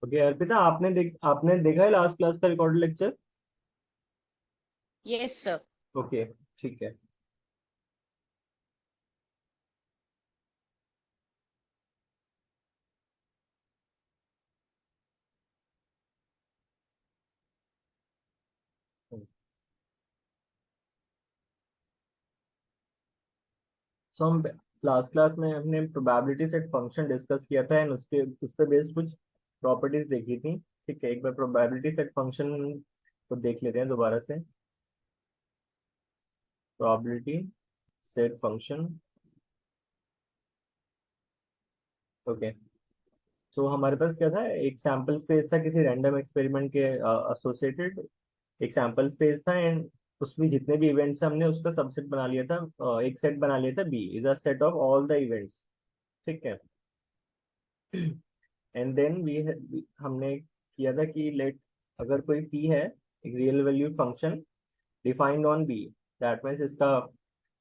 Okay Arpita, आपने देखा है लास्ट क्लास का record lecture? Yes sir. Okay, ठीक है। सो हम लास्ट क्लास में हमने प्रोबेबिलिटी सेट फंक्शन डिस्कस किया था एंड उसके उस पे बेस्ड कुछ प्रॉपर्टीज देखी थी। ठीक है, एक बार प्रोबेबिलिटी सेट फंक्शन को देख लेते हैं दोबारा से। Probability set function. ओके, तो हमारे पास क्या था, एक सैम्पल स्पेस था किसी रैंडम एक्सपेरिमेंट के एसोसिएटेड। एक सैम्पल स्पेस था एंड उसमें जितने भी इवेंट्स हमने उसका सबसेट बना लिया था। एक सेट बना लिया था, B is a set of all the events. ठीक है। एंड देन वी हमने किया था कि लेट, अगर कोई पी है, एक real valued function defined on B, that means इसका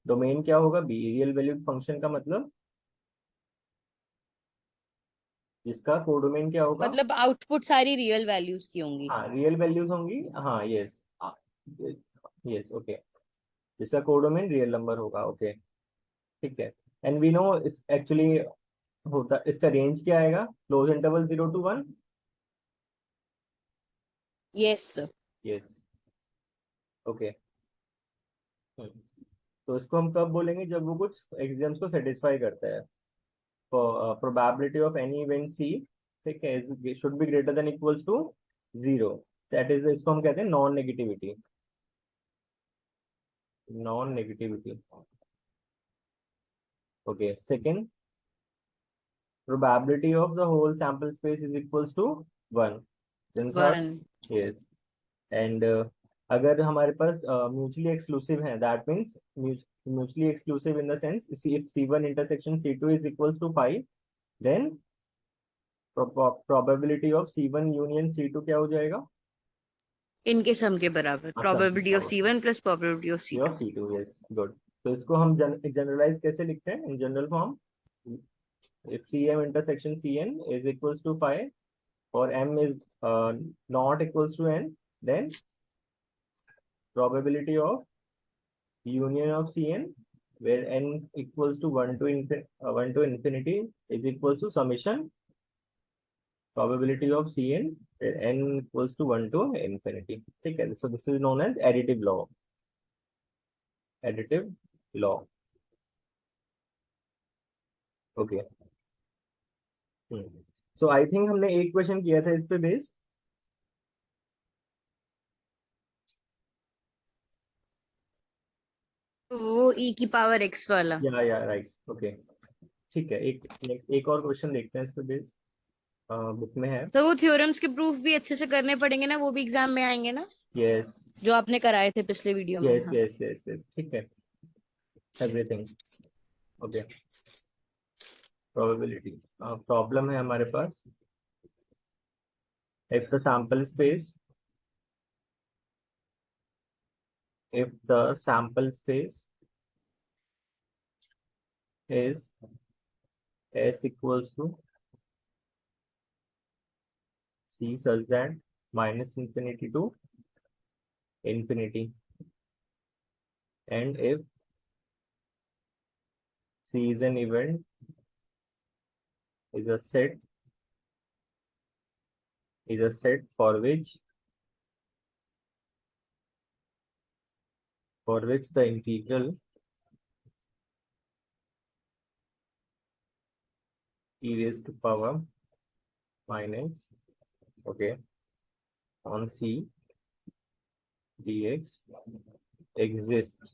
डोमेन क्या होगा, बी। रियल वैल्यूड फंक्शन का मतलब जिसका कोडोमेन क्या होगा। मतलब आउटपुट सारी रियल वैल्यूज की होंगी। हाँ, रियल वैल्यूज होंगी। हाँ, यस। Yes, okay. जिसका कोडोमेन रियल नंबर होगा। ओके, ठीक है। एंड वी नो इस एक्चुअली होता, इसका रेंज क्या आएगा, close interval 0 to 1। Yes sir. Yes, okay. तो इसको हम कब बोलेंगे, जब वो कुछ एग्जाम्स को सेटिस्फाई करता है। Probability of any event C, ठीक है, should be greater than equals to 0। That is, इसको हम कहते हैं non negativity. Non negativity. Okay, second, probability of the whole sample space is equals to 1। then third, one. yes। And अगर हमारे पास mutually exclusive है, that means mutually exclusive in the sense if C1 intersection C2 is equals to 5, then probability of C1 union C2 क्या हो जाएगा। इनके sum के बराबर sum probability of C1 plus probability of of C2। C2, yes, good. तो इसको हम generalize कैसे लिखते हैं in general form. if CM intersection CN is equals to 5 or M is not equals to N, then probability of union of Cn, where N equals to 1 to infinity, is equals to summation probability of Cn, where N equals to 1 to infinity. ठीक है, so this is known as additive law। additive law। Okay. So I think हमने एक question किया था इस पे based. वो ई की पावर एक्स वाला। या राइट, ओके। ठीक है, एक और क्वेश्चन देखते हैं इस पे बेस्ड, बुक में है। तो वो थ्योरम्स के प्रूफ भी अच्छे से करने पड़ेंगे ना, वो भी एग्जाम में आएंगे ना, यस, जो आपने कराए थे पिछले वीडियो में। यस, हाँ। यस, यस, यस, ठीक है। Everything, okay. प्रोबेबिलिटी प्रॉब्लम है हमारे पास। If the sample space, if the sample space is s equals to c such that minus infinity to infinity, and if c is an event, is a set, for which the integral e raised to power minus, okay, on c dx exists,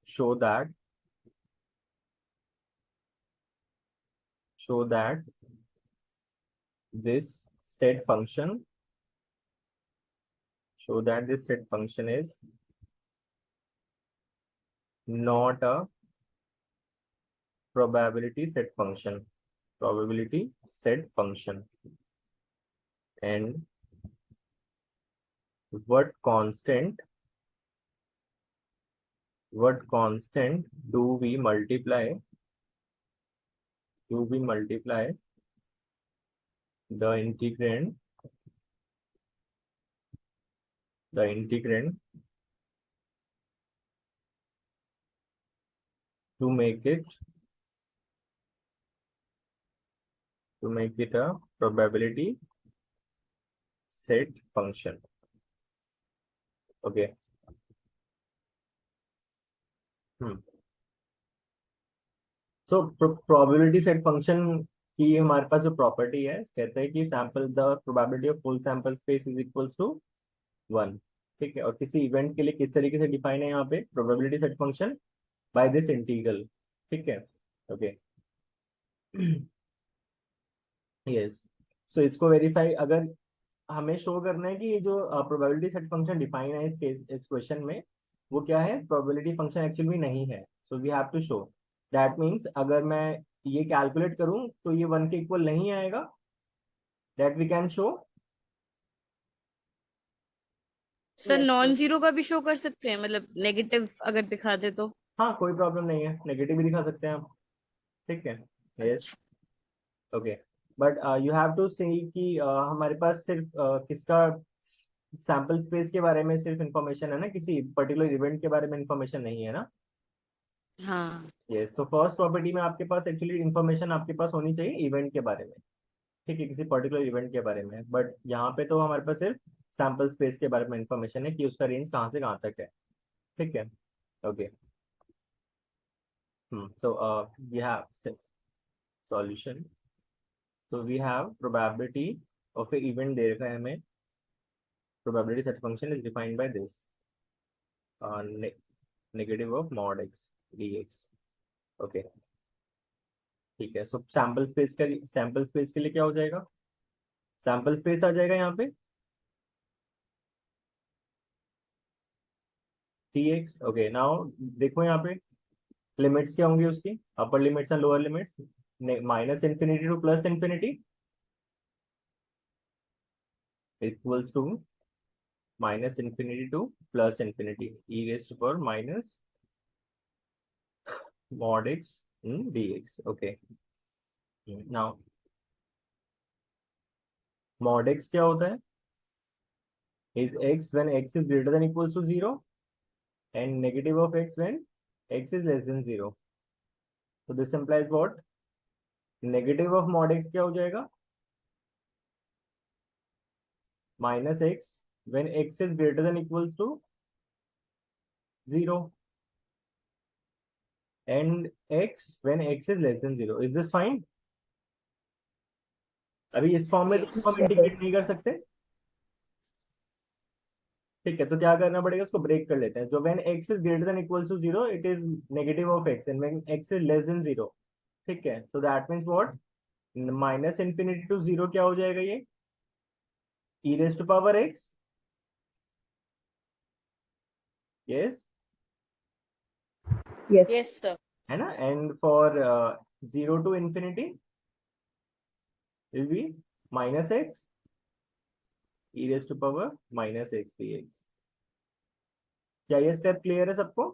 show that show that this set function is not a probability set function, and what constant do we multiply the integrand the integrand to make it a probability set function. Okay. So probability set function की हमारे पास जो property है, कहते हैं कि sample the probability of full sample space is equals to 1। ठीक है, और किसी इवेंट के लिए किस तरीके से डिफाइन है यहाँ पे probability set function, by this integral. ठीक है, ओके। यस, सो इसको वेरीफाई, अगर हमें शो करना है कि ये जो प्रोबेबिलिटी सेट फंक्शन डिफाइन है इस केस, इस क्वेश्चन में, वो क्या है, प्रोबेबिलिटी फंक्शन एक्चुअली में नहीं है। So we have to show that means अगर मैं ये कैलकुलेट करूं तो ये 1 के इक्वल नहीं आएगा, that we can show. Sir non zero का भी शो कर सकते हैं, मतलब नेगेटिव अगर दिखा दे तो? हाँ, कोई प्रॉब्लम नहीं है, नेगेटिव भी दिखा सकते हैं आप। ठीक है, yes, okay. But you have to say कि हमारे पास सिर्फ किसका सैंपल स्पेस के बारे में सिर्फ इंफॉर्मेशन है ना, किसी पर्टिकुलर इवेंट के बारे में इंफॉर्मेशन नहीं है ना। हाँ। यस, सो फर्स्ट प्रॉपर्टी में आपके पास एक्चुअली इंफॉर्मेशन आपके पास होनी चाहिए इवेंट के बारे में। ठीक है, किसी पर्टिकुलर इवेंट के बारे में, बट यहाँ पे तो हमारे पास सिर्फ सैंपल स्पेस के बारे में इंफॉर्मेशन है कि उसका रेंज कहाँ से कहाँ तक है। ठीक है, okay. So we have solution. So we have probability of a event दे रखा है हमें, probability set function is defined by this ne negative of mod x dx। Okay, ठीक है। सो सैंपल स्पेस के लिए क्या हो जाएगा, सैंपल स्पेस आ जाएगा यहाँ पे dx। ओके, नाउ देखो यहाँ पे लिमिट्स क्या होंगी उसकी, upper limits and lower limits, minus infinity to plus infinity equals to minus infinity to plus infinity e raise to power minus mod x dx। Okay, now mod x क्या होता है, is x when x is greater than equals to 0 and negative of x when x is less than 0। so this implies what, negative of mod x क्या हो जाएगा, minus x when x is greater than equals to 0 and x when x is less than 0। is this fine? अभी इस form में तो हम integrate नहीं कर सकते। ठीक है, तो क्या करना पड़ेगा, उसको ब्रेक कर लेते हैं। जो when x is greater than equals to 0 it is negative of x and when x is less than 0। ठीक है, so that means what, minus infinity to 0 क्या हो जाएगा ये, e raise to power x। Yes, Yes. Yes sir. है ना, and for 0 to infinity will be minus x e raise to power minus x dx। क्या ये step clear है सबको?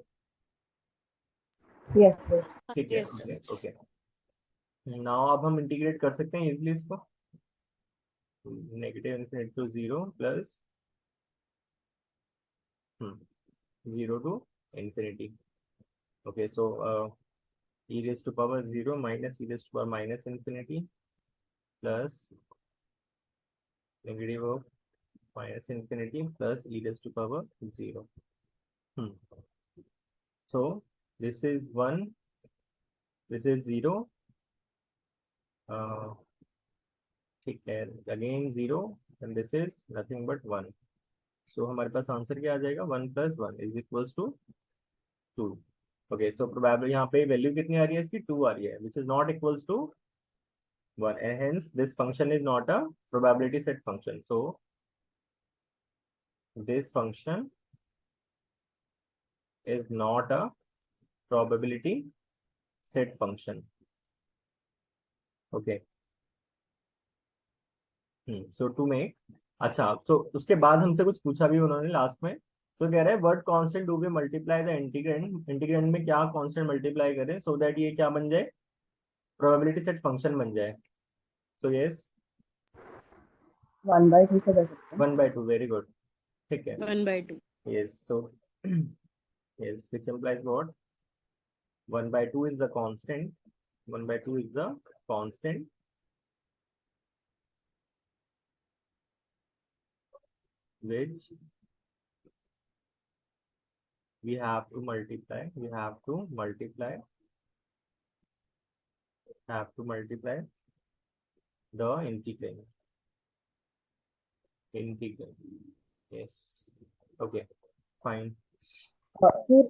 Yes, sir. ठीक है, yes okay sir. Okay. Now अब हम इंटीग्रेट कर सकते हैं इजिली इसको, negative infinity to 0 plus 0 to infinity. Okay, so e raised to power 0 minus e raised to power minus infinity plus negative of minus infinity plus e raised to power 0। So this is 1, this is 0, uh, ठीक है, again 0 and this is nothing but 1। so हमारे पास answer क्या आ जाएगा, 1 plus 1 is equals to 2। Okay, so probably यहाँ पे value कितनी आ रही है इसकी, 2 आ रही है, which is not equals to 1 and hence this function is not a probability set function। so this function is not a probability set function। okay, so to make, अच्छा, so उसके बाद हमसे कुछ पूछा भी उन्होंने लास्ट में। तो कह रहे हैं what constant do we multiply the integrand, integrand में क्या कांस्टेंट मल्टीप्लाई करें सो दैट ये क्या बन जाए, प्रोबेबिलिटी सेट फंक्शन बन जाए। तो यस, 1/2 से कर सकते हैं। 1/2, वेरी गुड। ठीक है। 1/2। Yes, so yes, which implies what? 1/2 is the constant. 1/2 is the constant which we have to multiply. We have to multiply. Have to multiply the integral. Integral. Yes. Okay. Fine. फिर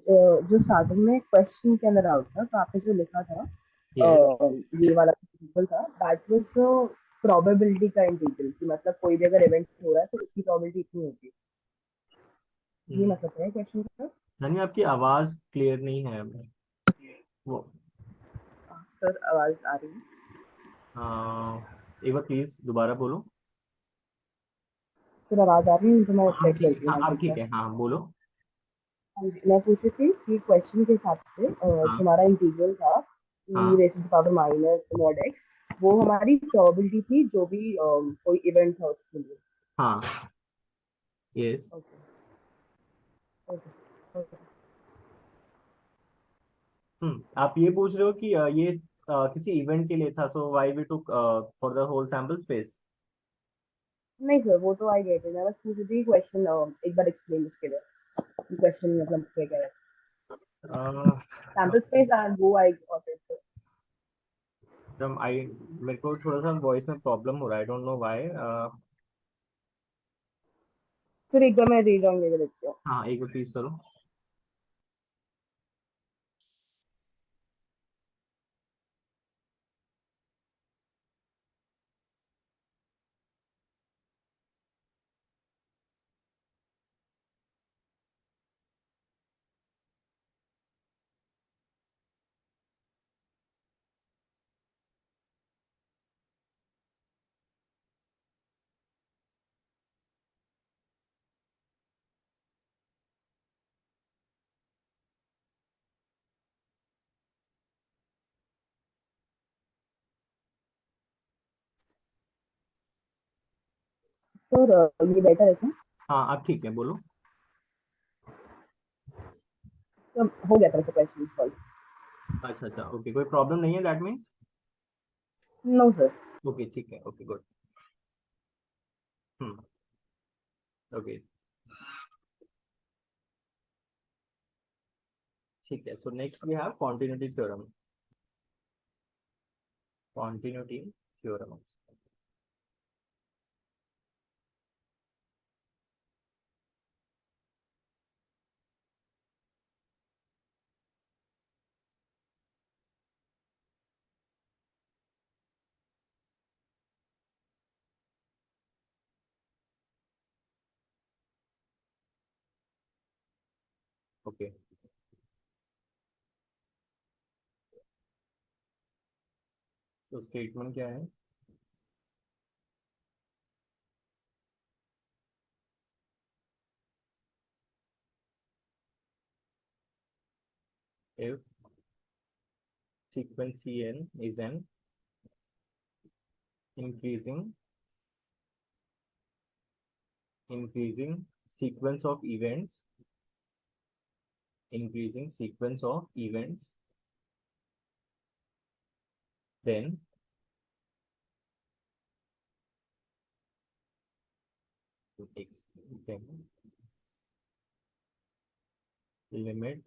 जो starting में question के अंदर out था, तो आपने जो लिखा था Yes. ये वाला इंटीग्रल था, दैट वाज प्रोबेबिलिटी का इंटीग्रल, कि मतलब कोई भी अगर इवेंट हो रहा है तो उसकी प्रोबेबिलिटी इतनी होगी। ये मतलब है क्वेश्चन का। यानी आपकी आवाज क्लियर नहीं है वो। सर आवाज आ रही है? एक बार प्लीज दोबारा बोलो। सर आवाज आ रही है तो मैं हाँ, चेक ठीक है। करती हूँ हाँ, अब ठीक ठीक है। है। हाँ, बोलो। हाँ जी, मैं पूछ रही थी कि क्वेश्चन के हिसाब से जो हाँ, हमारा इंटीग्रल था e हाँ, raise to the power minus mod x, वो हमारी प्रोबेबिलिटी थी जो भी कोई इवेंट था उसके लिए। हाँ। यस। Okay okay okay. आप ये पूछ रहे हो कि ये किसी इवेंट के लिए था, so why we took for the whole sample space. नहीं सर, वो तो आई गेट है, मैं बस पूछ रही थी क्वेश्चन एक बार एक्सप्लेन उसके लिए, क्वेश्चन मतलब क्या क्या है। सैंपल स्पेस एंड वो आई गॉट इट। आई मेरे को थोड़ा सा वॉइस में प्रॉब्लम हो रहा है, आई डोंट नो व्हाई। फिर एक बार मैं रीजॉइन लेके देखती हूँ। हाँ, एक बार प्लीज करो। सर ये बेटर है क्या? हाँ, अब ठीक है, बोलो। सर हो गया था वैसे क्वेश्चन सॉल्व। अच्छा, अच्छा, ओके, कोई प्रॉब्लम नहीं है, that means. No sir. Okay, ठीक है, ओके, गुड। हम्म। ओके, ठीक है। So next we have continuity theorem. Continuity theorem. Okay, तो स्टेटमेंट क्या है? If sequence Cn is an increasing sequence of events, increasing sequence of events, then then limit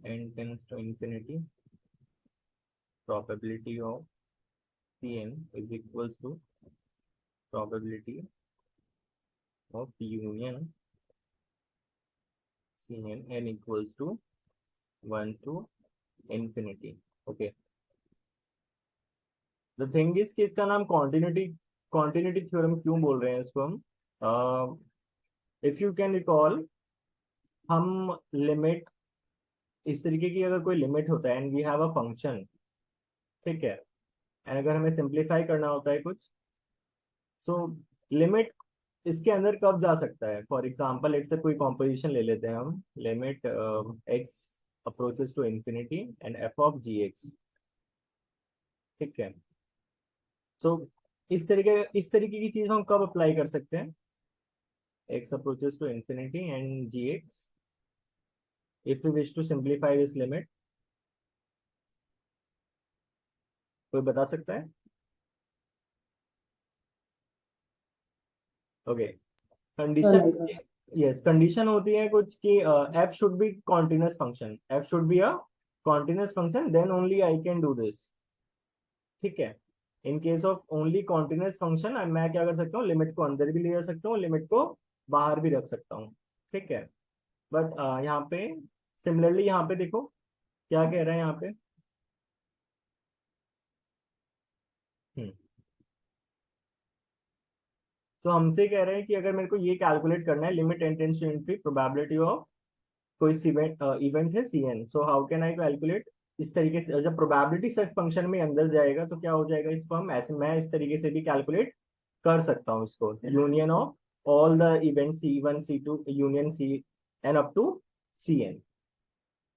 n tends to infinity, probability of Cn is equals to probability of union Cn n equals to 1 to infinity. Okay. The thing is कि इसका नाम continuity theorem क्यों बोल रहे हैं इसको हम? If you can recall, हम लिमिट, इस तरीके की अगर कोई लिमिट होता है and we have a function, ठीक है, एंड अगर हमें सिंप्लीफाई करना होता है कुछ, सो लिमिट इसके अंदर कब जा सकता है? फॉर एग्जांपल इट्स कोई कॉम्पोजिशन ले लेते हैं हम, limit x approaches to infinity and f of g x, ठीक है। सो इस तरीके की चीज हम कब अप्लाई कर सकते हैं? x approaches to infinity and gx, if we wish to simplify this limit, कोई बता सकता है? ओके, हाँ कंडीशन, जी हाँ। यस, कंडीशन होती है कुछ कि f should be continuous function, f should be a continuous function, then only I can do this. ठीक है, in case of only continuous function मैं क्या कर सकता हूँ, लिमिट को अंदर भी ले जा सकता हूँ, लिमिट को बाहर भी रख सकता हूँ। ठीक है, बट यहाँ पे सिमिलरली, यहाँ पे देखो क्या कह रहा है यहाँ पे। हम्म, सो हमसे कह रहे हैं कि अगर मेरे को ये कैलकुलेट करना है, limit tends to infinity probability of कोई इवेंट इवेंट है C N, so how can I calculate? इस तरीके से जब प्रोबेबिलिटी सेट फंक्शन में अंदर जाएगा तो क्या हो जाएगा, इसको हम ऐसे, मैं इस तरीके से भी कैलकुलेट कर सकता हूँ इसको, union of all the event C1 C2 union C N up to C N,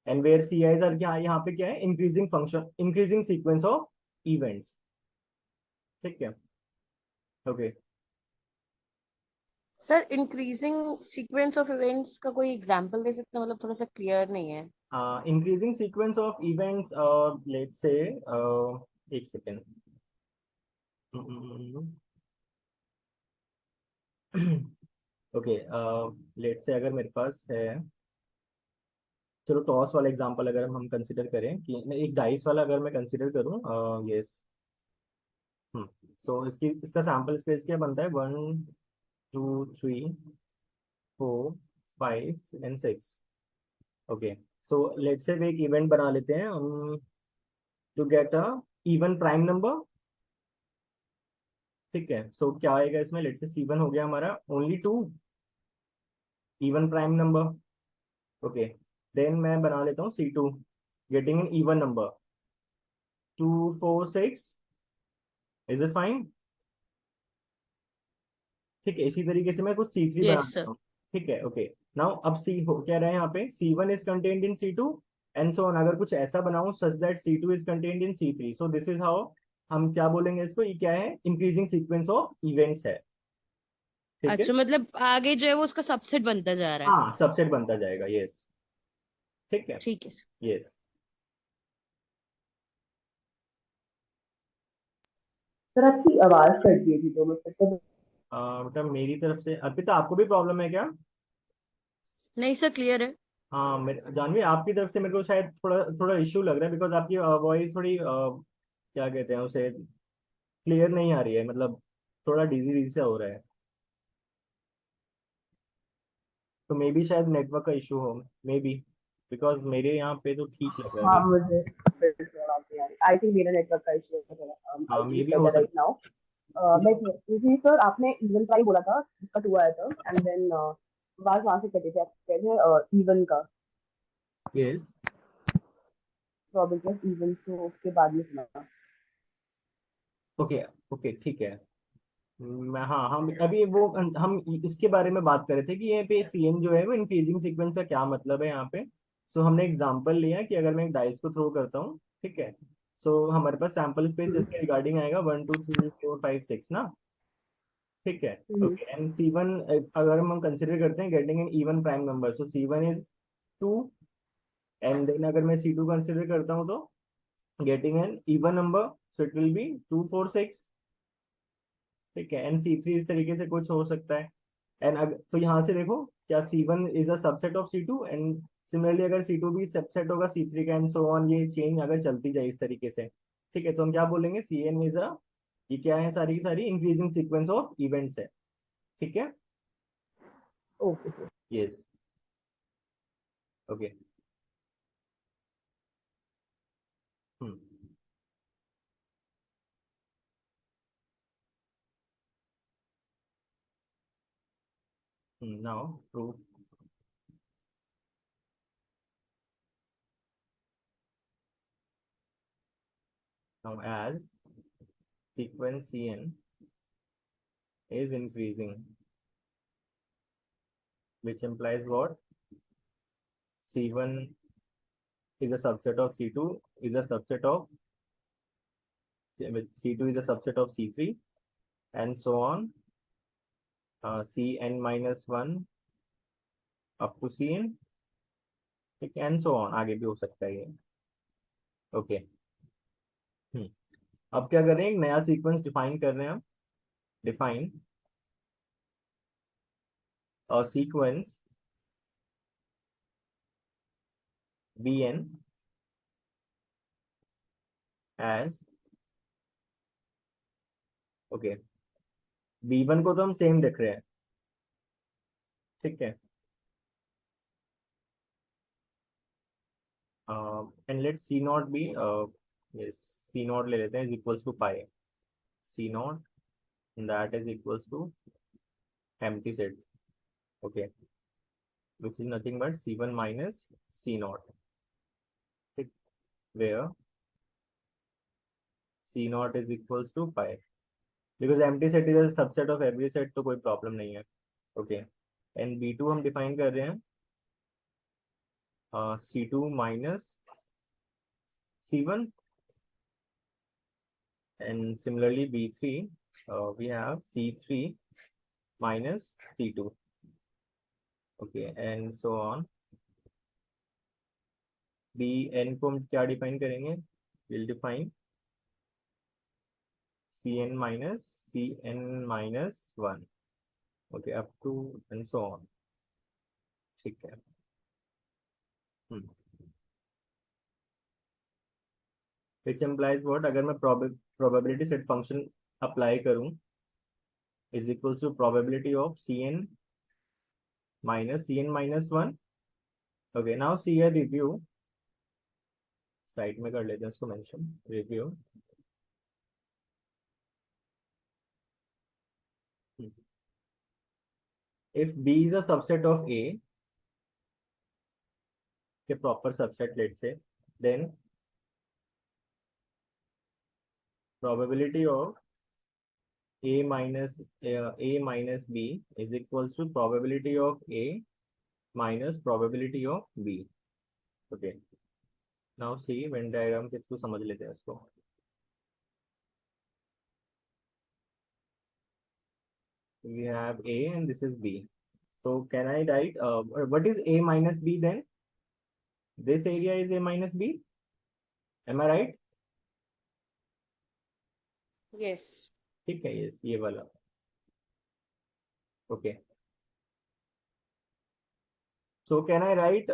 and where C i's are, क्या यहाँ पे क्या है, increasing function, increasing sequence of events. ठीक है, okay. Sir increasing sequence of events का कोई example दे सकते हैं, मतलब थोड़ा सा क्लियर नहीं है। Increasing sequence of events, let's say, एक सेकेंड। ओके, लेट्स से अगर मेरे पास है, चलो टॉस वाला एग्जांपल अगर हम कंसिडर करें, कि मैं एक डाइस वाला अगर मैं कंसिडर करूं, यस। सो इसका सैंपल स्पेस क्या बनता है, 1 2 3 4 5 and 6। Okay, so let's say एक इवेंट बना लेते हैं हम, to get a even prime number. ठीक है, सो क्या आएगा इसमें, लेट्स से C1 हो गया हमारा only 2 even prime number. Okay, then मैं बना लेता हूँ C2 getting an even number 2 4 6। Is it fine? ठीक है, इसी तरीके से मैं कुछ C3 बना यस सर। लेता हूँ। ठीक है, ओके। नाउ अब सी हो क्या रहा है यहाँ पे, C1 is contained in C2 and so on. अगर कुछ ऐसा बनाऊं such that C2 is contained in C3, so this is how हम क्या बोलेंगे इसको, ये क्या है, इंक्रीजिंग सीक्वेंस ऑफ इवेंट्स है। ठीक है, अच्छा, मतलब आगे जो है वो उसका सबसेट बनता जा रहा है। हाँ, सबसेट बनता जाएगा, यस। ठीक है, ठीक है सर। यस। सर आपकी आवाज कट गई थी तो मैं फिर से। मतलब मेरी तरफ से अर्पिता, आपको भी प्रॉब्लम है क्या? नहीं सर, क्लियर है। हाँ, जानवी आपकी तरफ से मेरे को शायद थोड़ा थोड़ा इश्यू लग रहा है, बिकॉज आपकी वॉइस थोड़ी क्या कहते हैं उसे, क्लियर नहीं आ रही है, मतलब थोड़ा डिजी डिजी सा हो रहा है। तो मे बी शायद नेटवर्क का इशू हो, मे बी, बिकॉज मेरे यहाँ पे तो ठीक लग रहा है हाँ अभी। मुझे फिर से आवाज नहीं आ रही। आई थिंक मेरा नेटवर्क का इशू है थोड़ा। आई हाँ, थिंक मे इट्स बी हो बेटर राइट सकता नाउ। मैं जी सर, आपने इवन प्राइम बोला था जिसका 2 आया था, एंड देन आवाज वहां से कटी थी। आप कहते हैं इवन का है। यस, प्रोबेबिलिटी ऑफ इवन, सो उसके बाद में सुना। ओके, ओके, ठीक है। मैं, हाँ, हम अभी वो हम इसके बारे में बात कर रहे थे कि यहाँ पे CN जो है वो इंक्रीजिंग सीक्वेंस का क्या मतलब है यहाँ पे। सो हमने एग्जांपल लिया कि अगर मैं एक डाइस को थ्रो करता हूँ, ठीक है, सो हमारे पास सैंपल स्पेस इसके रिगार्डिंग आएगा 1 2 3 4 5 6 ना। ठीक है, ओके, एंड C1 अगर हम कंसिडर करते हैं getting an even prime number, so C1 is 2, and then अगर मैं C2 कंसिडर करता हूँ तो getting an even number, so it will be 2 4 6। ठीक है, एंड C3 इस तरीके से कुछ हो सकता है। एंड अगर तो यहाँ से देखो, क्या C1 is a subset of C2, and similarly अगर C2 भी सबसेट होगा C3 का, एंड सो ऑन, ये चेंज अगर चलती जाए इस तरीके से। ठीक है, तो हम क्या बोलेंगे, CN इज अ, ये क्या है, सारी की सारी इंक्रीजिंग सीक्वेंस ऑफ इवेंट्स है। ठीक है, okay sir. Yes, okay. Hmm, now proof. Now as sequence CN is increasing, which implies what, C1 is a subset of C2 is a subset of C2 is a subset of C3, and so on, Cn minus 1 up to Cn, ठीक है, and so on, आगे भी हो सकता है ये। Okay, अब क्या कर रहे हैं, एक नया सीक्वेंस डिफाइन कर रहे हैं हम। डिफाइन और sequence Bn as, okay, B1 को तो हम सेम देख रहे हैं, ठीक है, and let C not be, yes, C not ले लेते हैं is equals to pi, C not that is equals to empty set, okay, which is nothing but C1 minus C naught, ठीक, where C naught is equals to pi, because empty set is a subset of every set, तो कोई problem नहीं है, okay, and B2 हम define कर रहे हैं C2 minus C1, and similarly B3 we have C3 minus C2, okay, and so on। Bn को हम क्या डिफाइन करेंगे, we'll define Cn minus 1, okay, up to and so on, ठीक है। which implies what, अगर मैं probability set function apply करूं is equals to probability of Cn minus 1, okay, now see a review, side में कर लेते हैं इसको mention, review, if B is a subset of A, a proper subset, let's say, then probability of A minus B is equals to probability of A minus probability of B, okay, now see Venn diagram के through समझ लेते हैं इसको। We have A and this is B, so can I write what is A minus B then? This area is A minus B, am I right? Yes. ठीक है, yes, ये वाला, okay, so can I write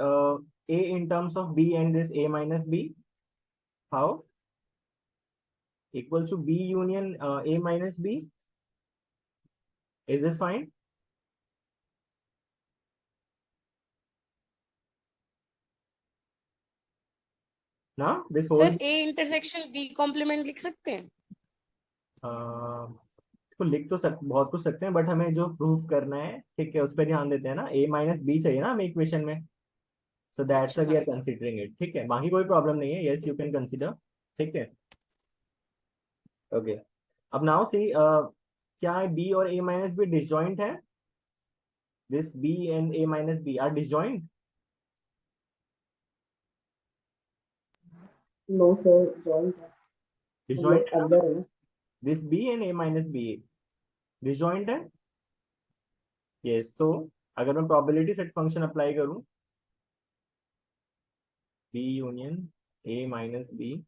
A in terms of B and this A minus B? How? Equals to B union A minus B, is this fine? Now this whole sir A intersection B complement लिख सकते हैं? तो लिख तो बहुत कुछ सकते हैं, बट हमें जो प्रूफ करना है, ठीक है, उस पर ध्यान देते हैं ना, A माइनस बी चाहिए ना हमें इक्वेशन में, so that's we are considering it, ठीक है, बाकी कोई प्रॉब्लम नहीं है, यस यू कैन कंसीडर, ठीक है, ओके, अब नाउ सी क्या B और A माइनस बी डिसजॉइंट है, this B and A minus B are disjoint, No, sir, joint है। डिसजॉइंट है ना, अंदर है। This B and A minus B disjoint है, यस, सो अगर मैं प्रोबेबिलिटी सेट फंक्शन अप्लाई करूं B union A minus B,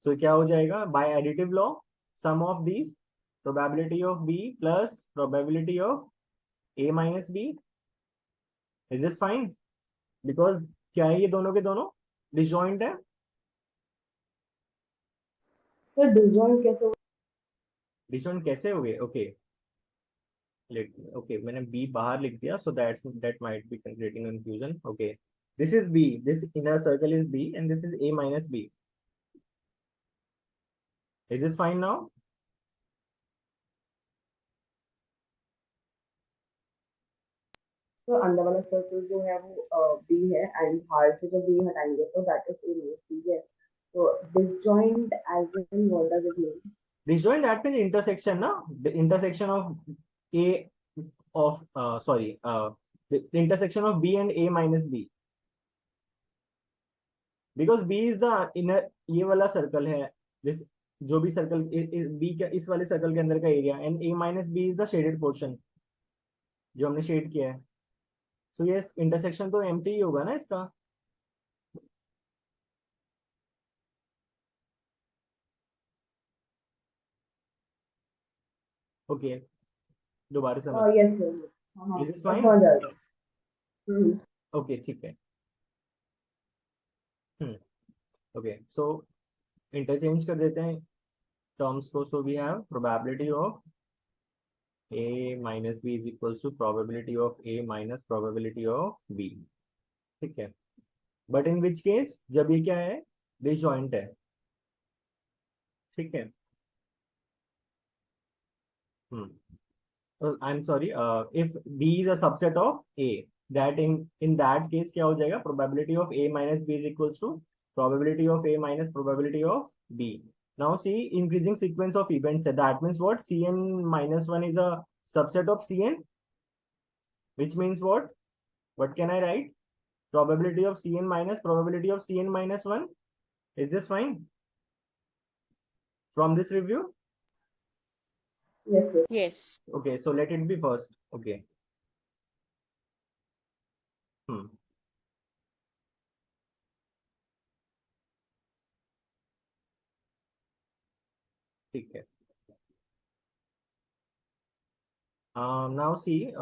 so क्या हो जाएगा, by additive law sum of these probability of B plus probability of A minus B, is this fine? Because क्या है, ये दोनों के दोनों डिसजॉइंट है, सर डिसजॉइंट कैसे हो? डिसजॉइंट कैसे हो गए, ओके, ओके, मैंने B बाहर लिख दिया, so that might be creating confusion, okay, this is B, this inner circle is B and this is A minus B, is this fine now? तो अंदर वाला सर्कल जो है वो बी है एंड बाहर से जब बी हटाएंगे तो that is A minus B है, तो disjoint as in what does it mean? Disjoint, that means intersection, na, the intersection of A of sorry, the intersection of B and A minus B, because B is the inner, ये वाला circle है, this जो भी circle B का इस वाले circle के अंदर का area, and A minus B is the shaded portion जो हमने शेड किया है। तो ये इंटरसेक्शन तो एम्प्टी ही होगा ना इसका। ओके, दोबारा समझ, यस सर, हाँ इज इट मैं फाइन? समझ आ गया। हम्म, ओके ठीक है। हम्म, ओके सो इंटरचेंज कर देते हैं टर्म्स को। So we have probability of a minus b is equals to probability of a minus probability of b, ठीक है। बट इन विच केस, जब ये क्या है, डिसजॉइंट है, ठीक है। I am sorry, if b is a subset of a, that in that case क्या हो जाएगा, probability of a minus b is equals to probability of a minus probability of b. Now see, increasing sequence of events, that means what, cn minus 1 is a subset of cn, which means what can I write, probability of cn minus probability of cn minus 1. Is this fine from this review? Yes sir, Yes. Okay, so let it be first. Okay. Hmm. ठीक है. Now see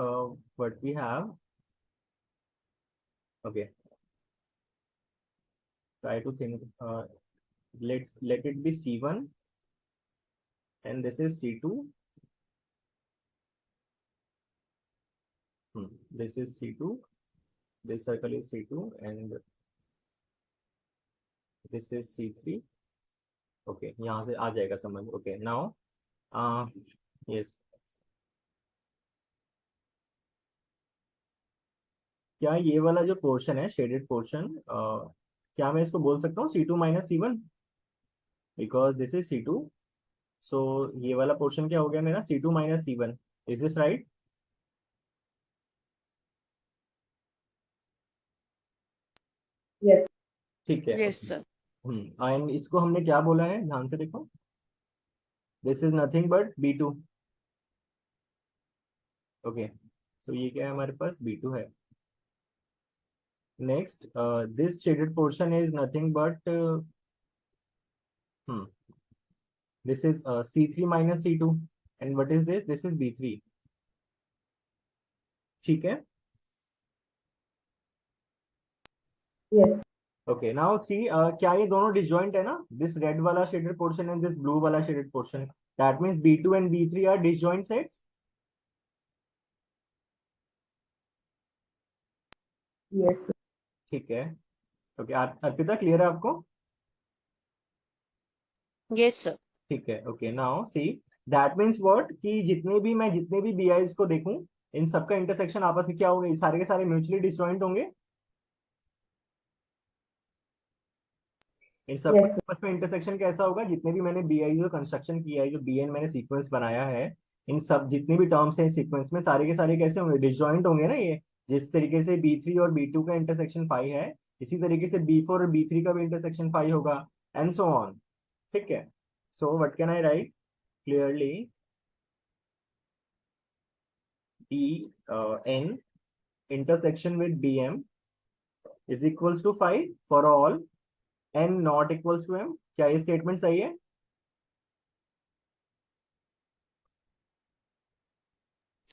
what we have. Okay, try to think. Let it be C1 and this is C2. This is C2. This circle is C2 and this is C3. Okay, यहाँ से आ जाएगा समझ. Okay, now yes. क्या ये वाला जो portion है, shaded portion, क्या मैं इसको बोल सकता हूँ C2 minus C1, because this is C2. सो ये वाला पोर्शन क्या हो गया मेरा, C2 minus C1. Is this right? Yes ठीक है. Yes, sir. एंड इसको हमने क्या बोला है, ध्यान से देखो, this is nothing but B2. Okay, so ये क्या है हमारे पास, B2 है. Next, this shaded portion is nothing but this is C3 minus C2, and what is this? This is B3. ठीक है. यस ओके, नाउ सी, क्या ये दोनों डिसजॉइंट है ना, दिस रेड वाला shaded portion and this blue वाला shaded portion, that means B2 and B3 are disjoint sets. Yes ठीक है. ओके, अर्पिता क्लियर है आपको? Yes, sir. ठीक है. Okay, now see, that means what, कि जितने भी BIs को देखूं, इन सबका इंटरसेक्शन आपस में क्या होगा, ये सारे के सारे म्यूचुअली डिसजॉइंट होंगे. इन सबका यस आपस में इंटरसेक्शन कैसा होगा, जितने भी मैंने BI जो कंस्ट्रक्शन किया है, जो BN मैंने सीक्वेंस बनाया है, इन सब जितने भी टर्म्स हैं सीक्वेंस में, सारे के सारे कैसे होंगे, डिसजॉइंट होंगे ना ये. जिस तरीके से B3 और B2 का इंटरसेक्शन 5 है, इसी तरीके से B4 और B3 का भी इंटरसेक्शन 5 होगा, एंड सो ऑन. ठीक है. So what can I right clearly, BN intersection with BM is equals to 5 for all n not equals to m. क्या ये स्टेटमेंट सही है?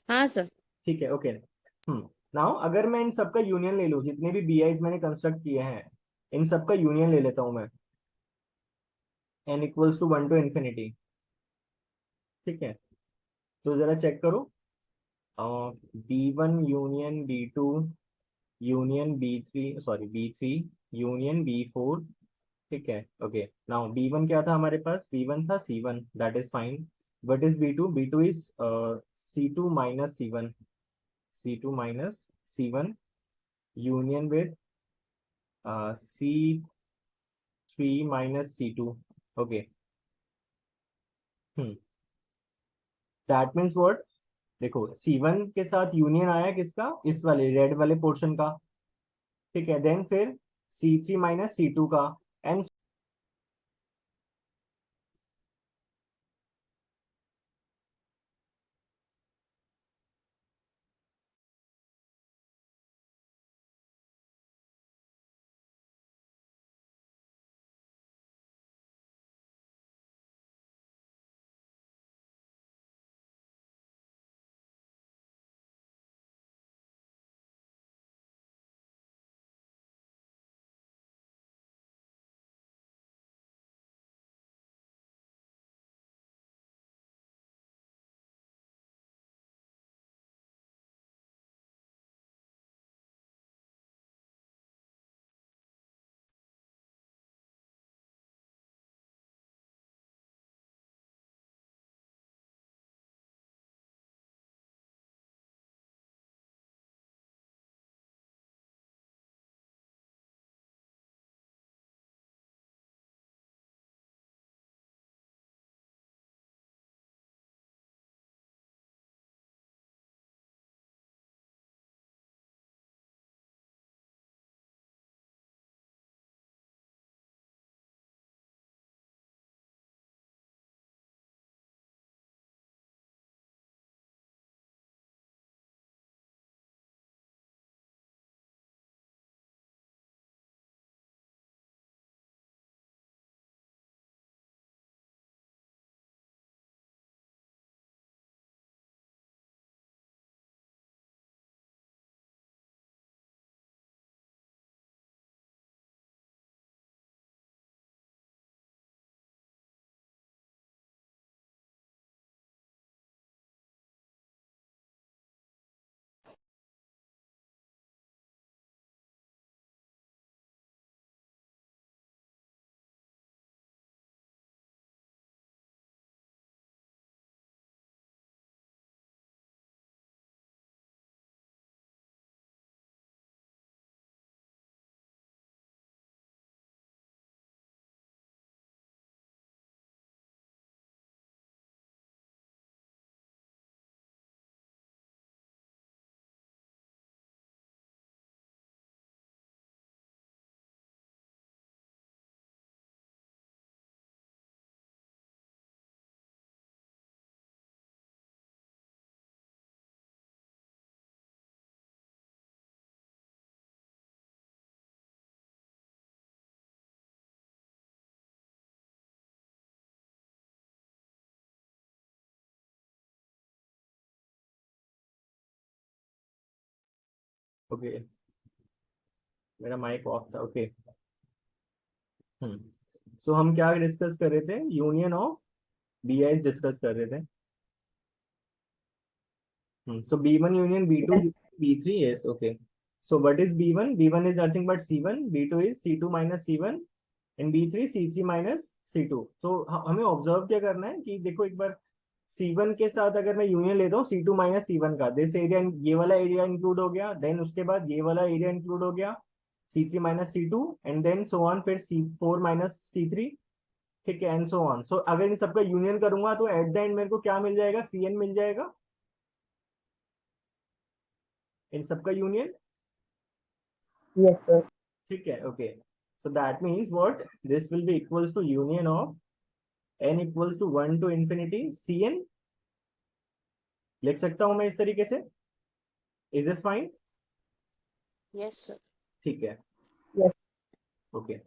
हाँ, sir. ठीक है. ओके. नाउ अगर मैं इन सबका यूनियन ले लूं, जितने भी BIs मैंने कंस्ट्रक्ट किए हैं, इन सबका यूनियन ले लेता हूं मैं, n equals to 1 to infinity. ठीक है. तो जरा चेक करो, B1 union B2 union B3, sorry B3 union B4. ठीक है. ओके, नाउ B1 क्या था हमारे पास, B1 था C1, that is fine. What is B2? B2 is C2 minus C1, C2 minus C1 union with C3 minus C2. Okay. That means what, देखो C1 के साथ union आया किसका, इस वाले रेड वाले पोर्शन का. ठीक है. देन फिर C3 माइनस C2 का, एंड ओके, मेरा माइक ऑफ था। ओके। सो हम क्या डिस्कस कर रहे थे? Union of B I discuss कर रहे थे। So B1 union B2 Yes. B3, yes, okay. So what is B1? B1 is nothing but C1, B2 is C2 minus C1 and B3 C3 minus C2. तो हमें observe क्या करना है कि देखो एक बार C1 के साथ अगर मैं यूनियन लेता हूँ C2 माइनस C1 का, दिस एरिया, ये वाला एरिया इंक्लूड हो गया, देन उसके बाद ये वाला एरिया इंक्लूड हो गया, C3 minus C2 and then so on, फिर C4 माइनस C3, ठीक है, एंड सो ऑन। सो अगर इन सबका यूनियन करूंगा तो एट द एंड मेरे को क्या मिल जाएगा? CN मिल जाएगा, इन सबका यूनियन। Yes, sir. ठीक है, okay. So that means what, this will be equals to union of n equals to 1 to infinity Cn। लिख सकता हूं मैं इस तरीके से? Is this fine? Yes sir. ठीक है, Yes. Okay.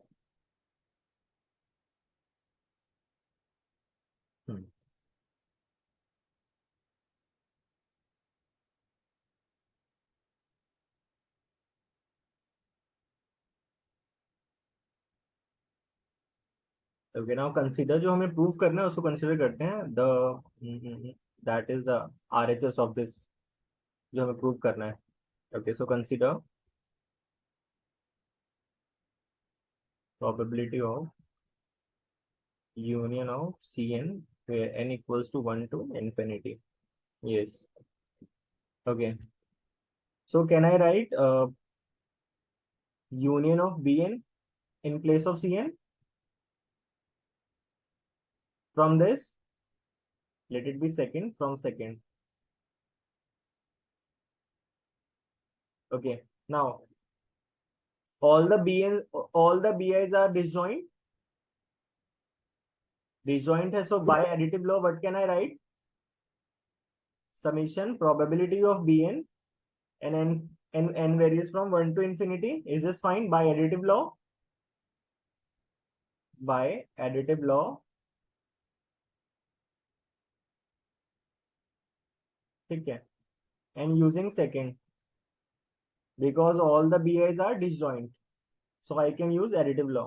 Okay, now consider, जो हमें प्रूव करना है उसको कंसीडर करते हैं, the that is the RHS of this, जो हमें प्रूव करना है। Okay, so consider probability of union of Cn where n equals to 1 to infinity. Yes, okay. So can I write union of Bn in place of Cn from this? Let it be second from second. Okay, now all the Bn, all the Bi's are disjoint. Disjoint है, so by additive law what can I write? Summation probability of Bn and n varies from 1 to infinity. Is this fine? By additive law? By additive law, ठीक है, and using second, because all the BI's are disjoint, so I can use additive law.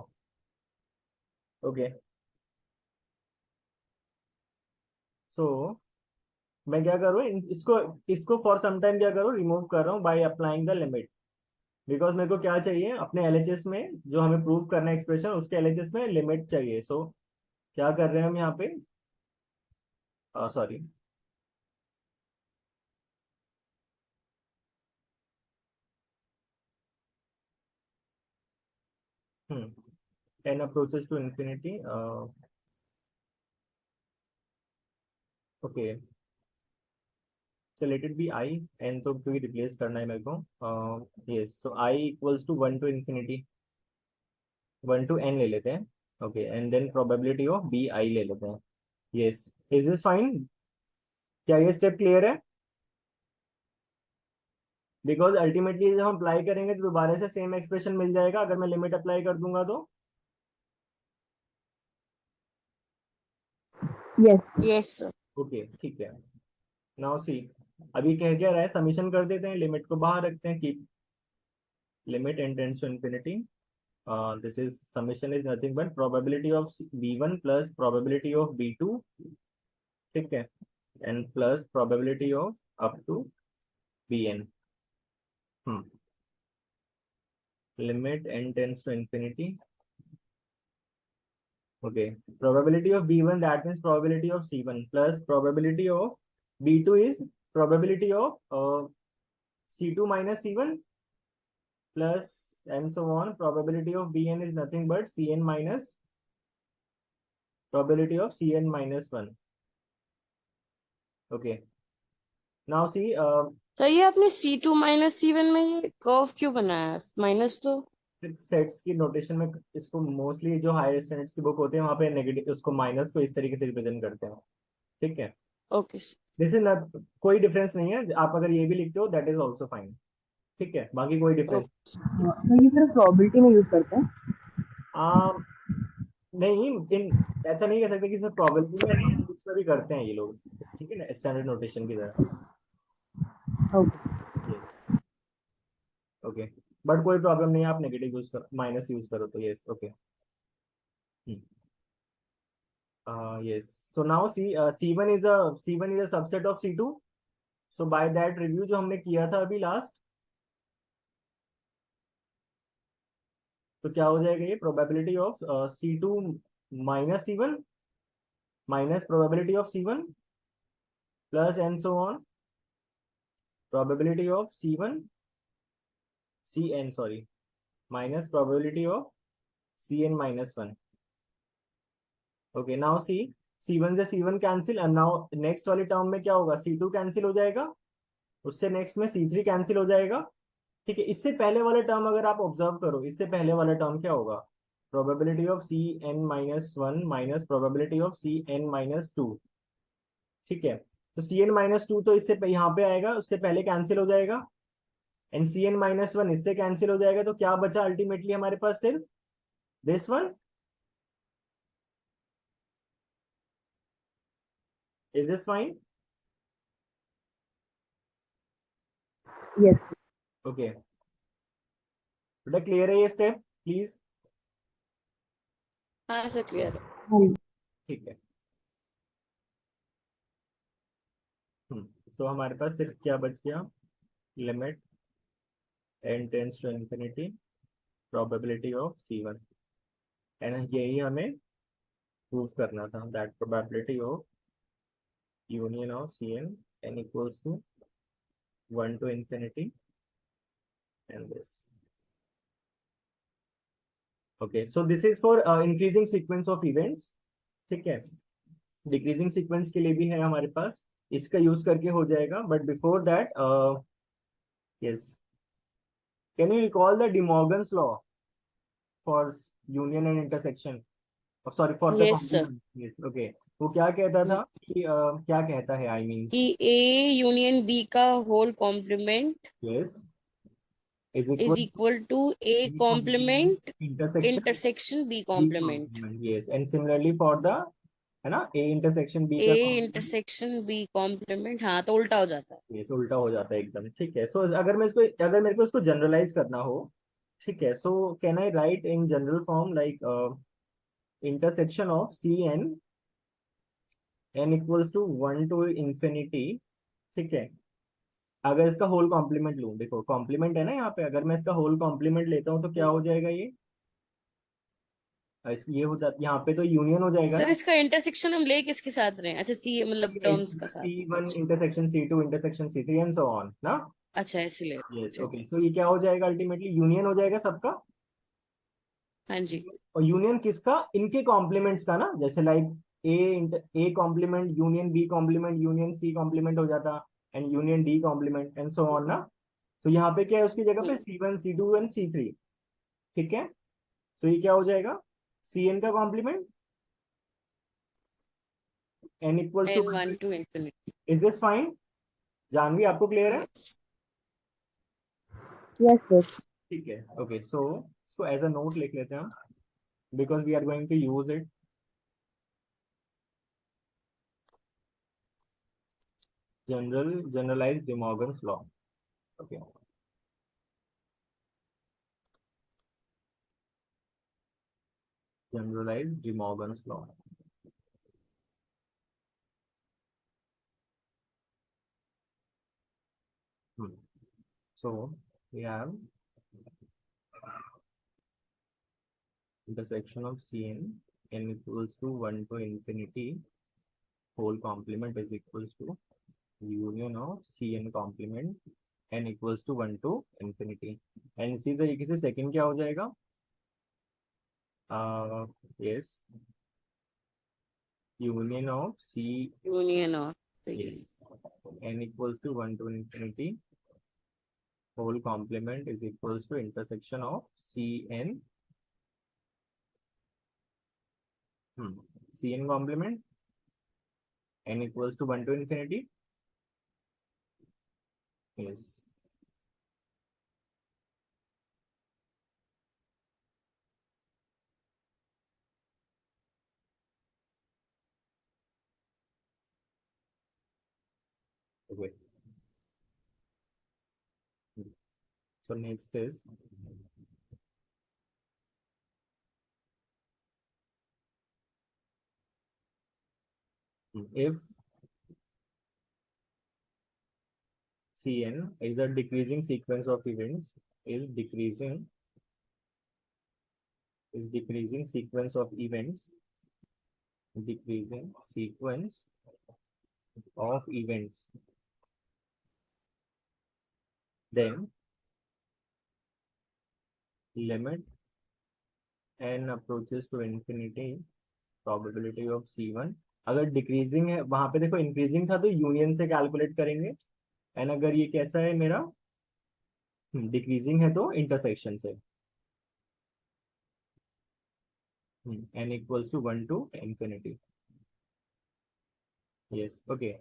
Okay, so मैं क्या करूँ, इसको इसको for some time क्या करूँ, remove कर रहा हूँ by applying the limit, because मेरे को क्या चाहिए अपने एलएचएस में, जो हमें प्रूव करना है एक्सप्रेशन, उसके एलएचएस में लिमिट चाहिए। सो क्या कर रहे हैं हम यहाँ पे, sorry, n approaches to infinity, okay, so let it be I, n तो क्योंकि रिप्लेस करना है मेरे को, yes, so I equals to 1 to infinity, 1 to n ले लेते हैं, okay, and then probability of B I ले लेते हैं। Yes, is this fine? क्या ये स्टेप क्लियर है? बिकॉज अल्टीमेटली जब हम अप्लाई करेंगे तो दोबारा से सेम एक्सप्रेशन मिल जाएगा अगर मैं लिमिट अप्लाई कर दूंगा तो। Yes. Yes sir. ओके, ठीक है। नाउ सी, अभी कह क्या रहा है, समीशन कर देते हैं, लिमिट को बाहर रखते हैं, keep limit n tends to infinity, this is summation is nothing but probability of b1 plus probability of b2, ठीक है, and plus probability of up to bn, limit n tends to infinity, okay, probability of b1, that means probability of c1 plus probability of b2 is probability of c2 minus c1 plus and so on, probability of bn is nothing but cn minus probability of cn minus 1, okay. Now see, तो ये आपने C2 minus C1 में ये curve क्यों बनाया minus? तो sets की notation में इसको मोस्टली जो हायर स्टैंडर्ड्स की बुक होते हैं वहाँ पे नेगेटिव, उसको माइनस को इस तरीके से रिप्रेजेंट करते हैं, ठीक है। Okay sir. This is not, कोई डिफरेंस नहीं है, आप अगर ये भी लिखते हो दैट इज ऑल्सो फाइन, ठीक है, बाकी कोई डिफरेंस। हाँ, तो ये सिर्फ प्रोबेबिलिटी में यूज करते हैं। नहीं, इन ऐसा नहीं कह सकते कि सिर्फ प्रोबेबिलिटी में नहीं, कुछ में भी करते हैं ये लोग, ठीक है ना, स्टैंडर्ड नोटेशन की तरह। ओके। यस, ओके, बट कोई प्रॉब्लम नहीं है, आप नेगेटिव यूज करो, माइनस यूज करो तो yes okay. Yes, so now C1 is a subset of C2। So by that review जो हमने किया था अभी लास्ट, तो क्या हो जाएगा, ये probability of C2 minus C1 minus probability of C1 plus and so on probability of Cn sorry minus probability of Cn minus 1। Okay, now C1 से C1 cancel, and now next वाली term में क्या होगा, C2 cancel हो जाएगा, उससे next में C3 cancel हो जाएगा। ठीक है, इससे पहले वाले टर्म अगर आप ऑब्जर्व करो, इससे पहले वाला टर्म क्या होगा, probability of Cn-1 minus probability of Cn-2। ठीक है, तो Cn-2 तो इससे यहाँ पे आएगा, उससे पहले कैंसिल हो जाएगा, एंड Cn-1 इससे कैंसिल हो जाएगा, तो क्या बचा अल्टीमेटली हमारे पास, सिर्फ this one. Is this fine? Yes. Okay, बेटा क्लियर है ये स्टेप प्लीज? हाँ सर क्लियर है। हाँ। ठीक है। सो हमारे पास सिर्फ क्या बच गया, limit n tends to infinity probability of C1, and यही हमें प्रूव करना था, that probability of union of Cn n equals to 1 to infinity and this. Okay, so this is for increasing sequence of events। ठीक है, decreasing sequence के लिए भी है हमारे पास, इसका यूज करके हो जाएगा, but before that yes, can you recall the De Morgan's law for union and intersection, sorry for the yes sir, complement? Yes okay, वो क्या कहता था कि क्या कहता है, आई मीन कि A यूनियन B का whole complement yes is is equal equal to A complement intersection intersection B B complement. Complement, yes, and similarly for the, है ना, ए इंटरसेक्शन बी A का कॉम्प्लीमेंट। इंटरसेक्शन B कॉम्प्लीमेंट, हाँ तो उल्टा हो जाता है। ये उल्टा हो जाता है एकदम। ठीक है, सो अगर मेरे को इसको जनरलाइज करना हो, ठीक है, so can I write in general form like intersection of Cn equals to 1 to infinity. ठीक है, अगर इसका होल कॉम्प्लीमेंट लूं, देखो कॉम्प्लीमेंट है ना यहाँ पे, अगर मैं इसका होल कॉम्प्लीमेंट लेता हूँ तो क्या हो जाएगा ये, ये हो जाता, यहाँ पे तो यूनियन हो जाएगा सर ना। इसका इंटरसेक्शन हम ले किसके साथ रहे हैं? अच्छा सी मतलब टर्म्स का साथ। C1 अच्छा intersection C2 intersection C3 and so on ना। अच्छा इसलिए। यस ठीक ओके, है। सो ये क्या हो जाएगा, अल्टीमेटली यूनियन हो जाएगा सबका। हाँ जी। और यूनियन किसका, इनके कॉम्प्लीमेंट्स का ना, जैसे like A complement union B complement union C complement हो जाता, and union D complement and so on ना। तो यहाँ पे क्या है, उसकी जगह पे C1 C2 एंड C3। ठीक है, सो ये क्या हो जाएगा, Cn का complement n equals to n 1। One to infinity. Is this fine? Janhavi आपको क्लियर है? यस। Yes sir. ठीक है ओके, सो इसको एज अ नोट लिख लेते हैं हम, because we are going to use it. Generalise De Morgan's law. Okay, generalise De Morgan's law. So we have intersection of Cn n equals to 1 to infinity whole complement is equals to union of Cn complement n equals to 1 to infinity। And इसी तरीके से second क्या हो जाएगा, yes, union of C, union और yes, n equals to 1 to infinity whole complement is equals to intersection of Cn, Cn complement n equals to 1 to infinity, yes okay। So next is if Cn is a decreasing sequence of events, is decreasing sequence of events, decreasing sequence of events, then limit n approaches to infinity probability of C1। अगर decreasing है वहां पे देखो, increasing था तो union से calculate करेंगे, and अगर ये कैसा है मेरा डिक्रीजिंग है तो इंटरसेक्शन से, n equals to 1 to infinity. Yes okay.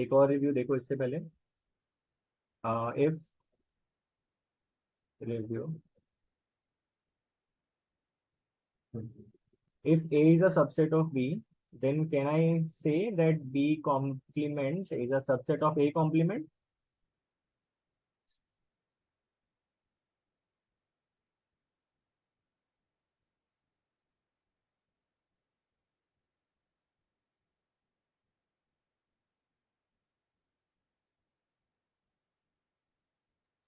एक और रिव्यू देखो इससे पहले, if review if A is a subset of B, then can I say that B complement is a subset of A complement?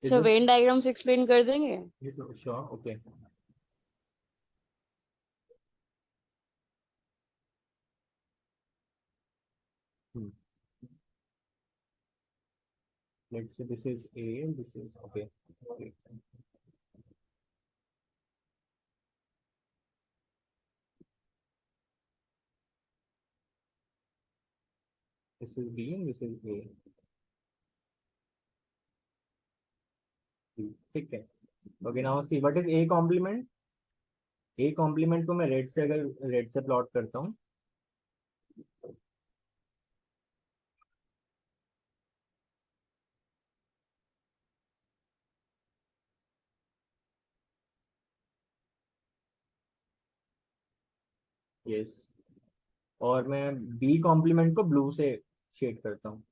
Is sir this Venn diagrams explain कर देंगे? yes, sure, okay. Hmm. Let's say this is A, this is okay. Okay. This is B and this is A. ठीक है। Okay, now see what is A complement? A complement को मैं red से, अगर red से plot करता हूँ, yes, और मैं बी कॉम्प्लीमेंट को ब्लू से शेड करता हूँ।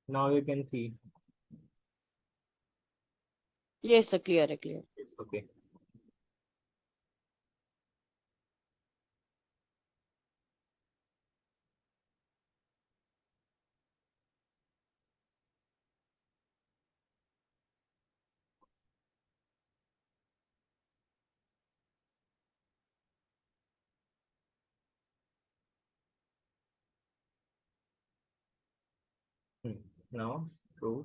Now you can see. Yes sir, clear है, clear. Okay. Now prove.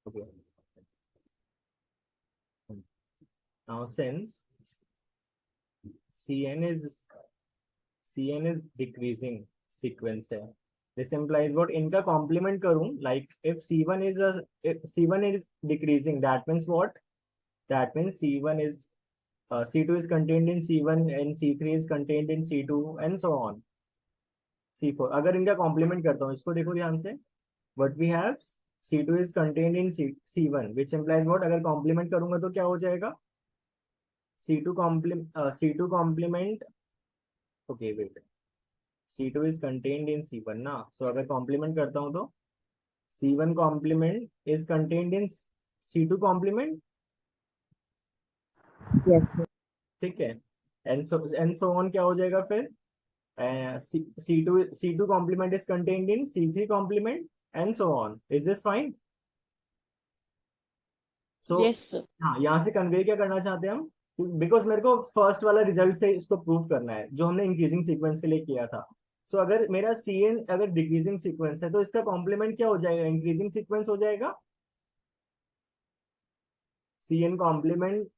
Okay. Now since Cn is decreasing sequence है, this implies what, इनका complement करूं, like if C1 is decreasing, that means what, that means C1 is C2 is contained in C1 and C3 is contained in C2 and so on C4। अगर इनका complement करता हूँ, इसको देखो ध्यान से, what we have C2 is contained in C1 which implies what, अगर complement करूंगा तो क्या हो जाएगा, C2 complement, okay wait, C2 is contained in C1 ना, so अगर complement करता हूँ तो C1 complement is contained in C2 complement। Yes, sir. ठीक है, and so on क्या हो जाएगा फिर, C2 complement is contained in C3 complement and so on। Is this fine? So yes sir. हाँ, यहाँ से कन्वे क्या करना चाहते हैं हम, बिकॉज मेरे को फर्स्ट वाला रिजल्ट से इसको प्रूव करना है जो हमने इंक्रीजिंग सीक्वेंस के लिए किया था। सो अगर मेरा Cn अगर डिक्रीजिंग सीक्वेंस है तो इसका कॉम्प्लीमेंट क्या हो जाएगा, इंक्रीजिंग सीक्वेंस हो जाएगा। Cn complement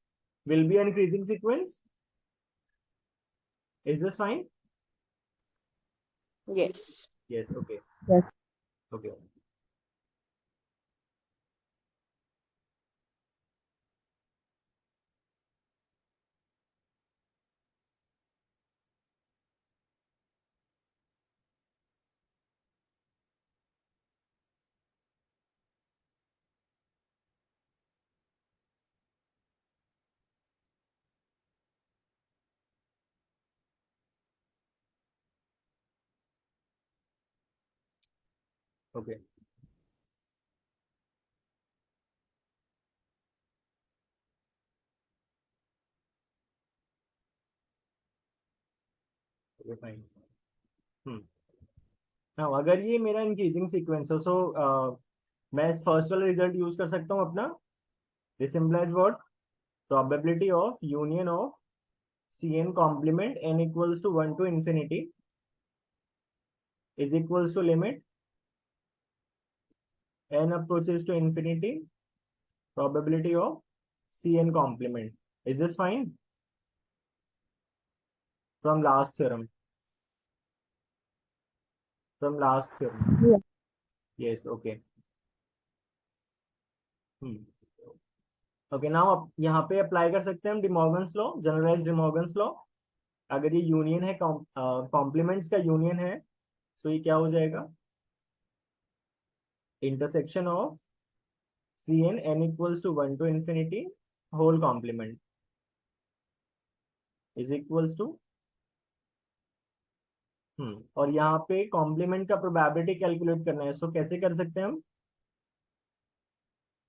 will be an increasing sequence। Is this fine? यस। Yes, okay, Yes. okay। Okay okay fine. Hmm हाँ, अगर ये मेरा इंक्रीजिंग सीक्वेंस हो, सो मैं फर्स्ट वाला रिजल्ट यूज कर सकता हूँ अपना। This implies what? Probability of union of C n complement n equals to 1 to infinity is equals to limit n approaches to infinity probability of Cn complement. Is this fine? From last theorem. From last theorem. Yeah. Yes, okay. Okay now यहाँ पे apply कर सकते हैं हम De Morgan's law, generalise De Morgan's law. अगर ये union है, compliments का यूनियन है, तो ये क्या हो जाएगा? Intersection of C n n equals to 1 to infinity whole complement is equals to और यहाँ पे कॉम्प्लीमेंट का प्रोबेबिलिटी कैलकुलेट करना है, सो कैसे कर सकते हैं हम?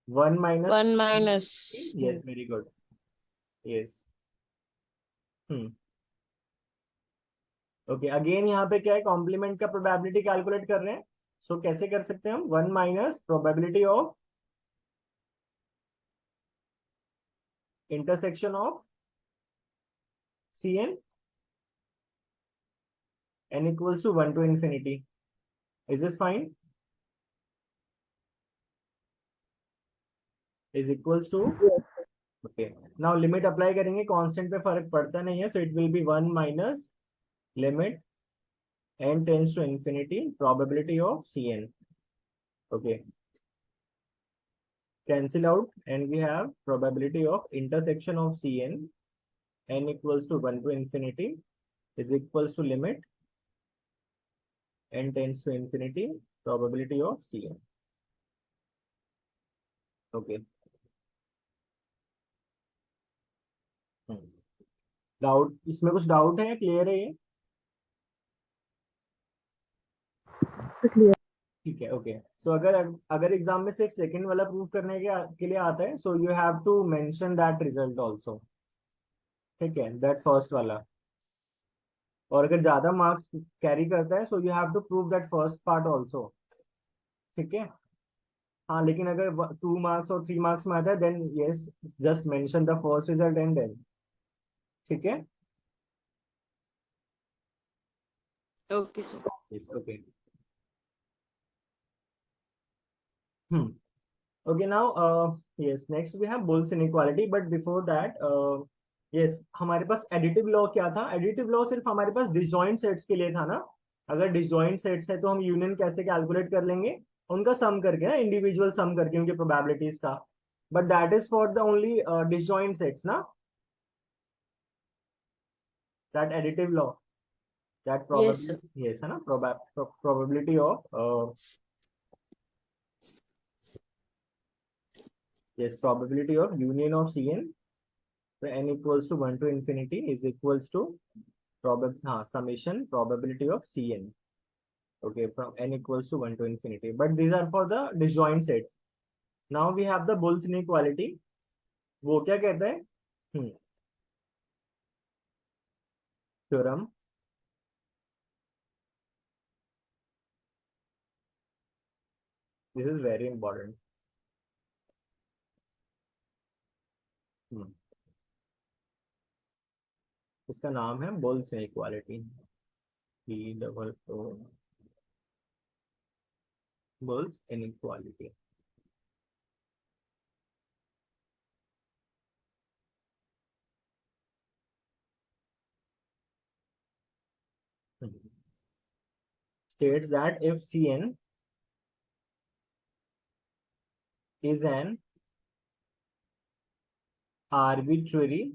1 minus. 1 minus yes, very good. Yes. Okay, again यहाँ पे क्या है? कॉम्प्लीमेंट का प्रोबेबिलिटी कैलकुलेट कर रहे हैं, सो कैसे कर सकते हैं हम? 1 minus probability of intersection of C n n equals to 1 to infinity. Is this fine? Is equals to Yes, sir. Okay. Now limit apply करेंगे, कांस्टेंट पे फर्क पड़ता नहीं है, so it will be 1 minus limit n tends to infinity probability of Cn. Okay, cancel out and we have probability of intersection of Cn n equals to 1 to infinity is equals to limit n tends to infinity probability of Cn. Okay. Doubt, इसमें कुछ doubt है? Clear है ये? So clear. ठीक है, okay. सो अगर अगर exam में सिर्फ सेकंड वाला प्रूव करने के लिए आता है, so you have to mention that result also. ठीक है, दैट फर्स्ट वाला। और अगर ज्यादा मार्क्स कैरी करता है, so you have to prove that first part also. ठीक है। हाँ, लेकिन अगर 2 मार्क्स और 3 मार्क्स में आता है, then yes, just mention the first result and then. ठीक है। okay sir. Yes, okay. Okay now yes, next we have Boole's inequality, but before that yes, हमारे पास एडिटिव लॉ क्या था? एडिटिव लॉ सिर्फ हमारे पास डिसजॉइंट सेट्स के लिए था ना। अगर डिसजॉइंट सेट्स है तो हम यूनियन कैसे कैलकुलेट कर लेंगे? उनका सम करके ना, इंडिविजुअल सम करके उनकी प्रोबेबिलिटीज का। But that is for the only disjoint sets ना, that additive law, that Yes sir. Probability, yes है ना, probability of yes, probability of union of Cn, so n equals to 1 to infinity is equals to summation probability of Cn. Okay, from n equals to 1 to infinity, but these are for the disjoint sets. Now we have the Bull's inequality. वो क्या कहता है? Theorem, this is very important. इसका नाम है Boole's inequality. B double O, Boole's inequality. States that if Cn is an arbitrary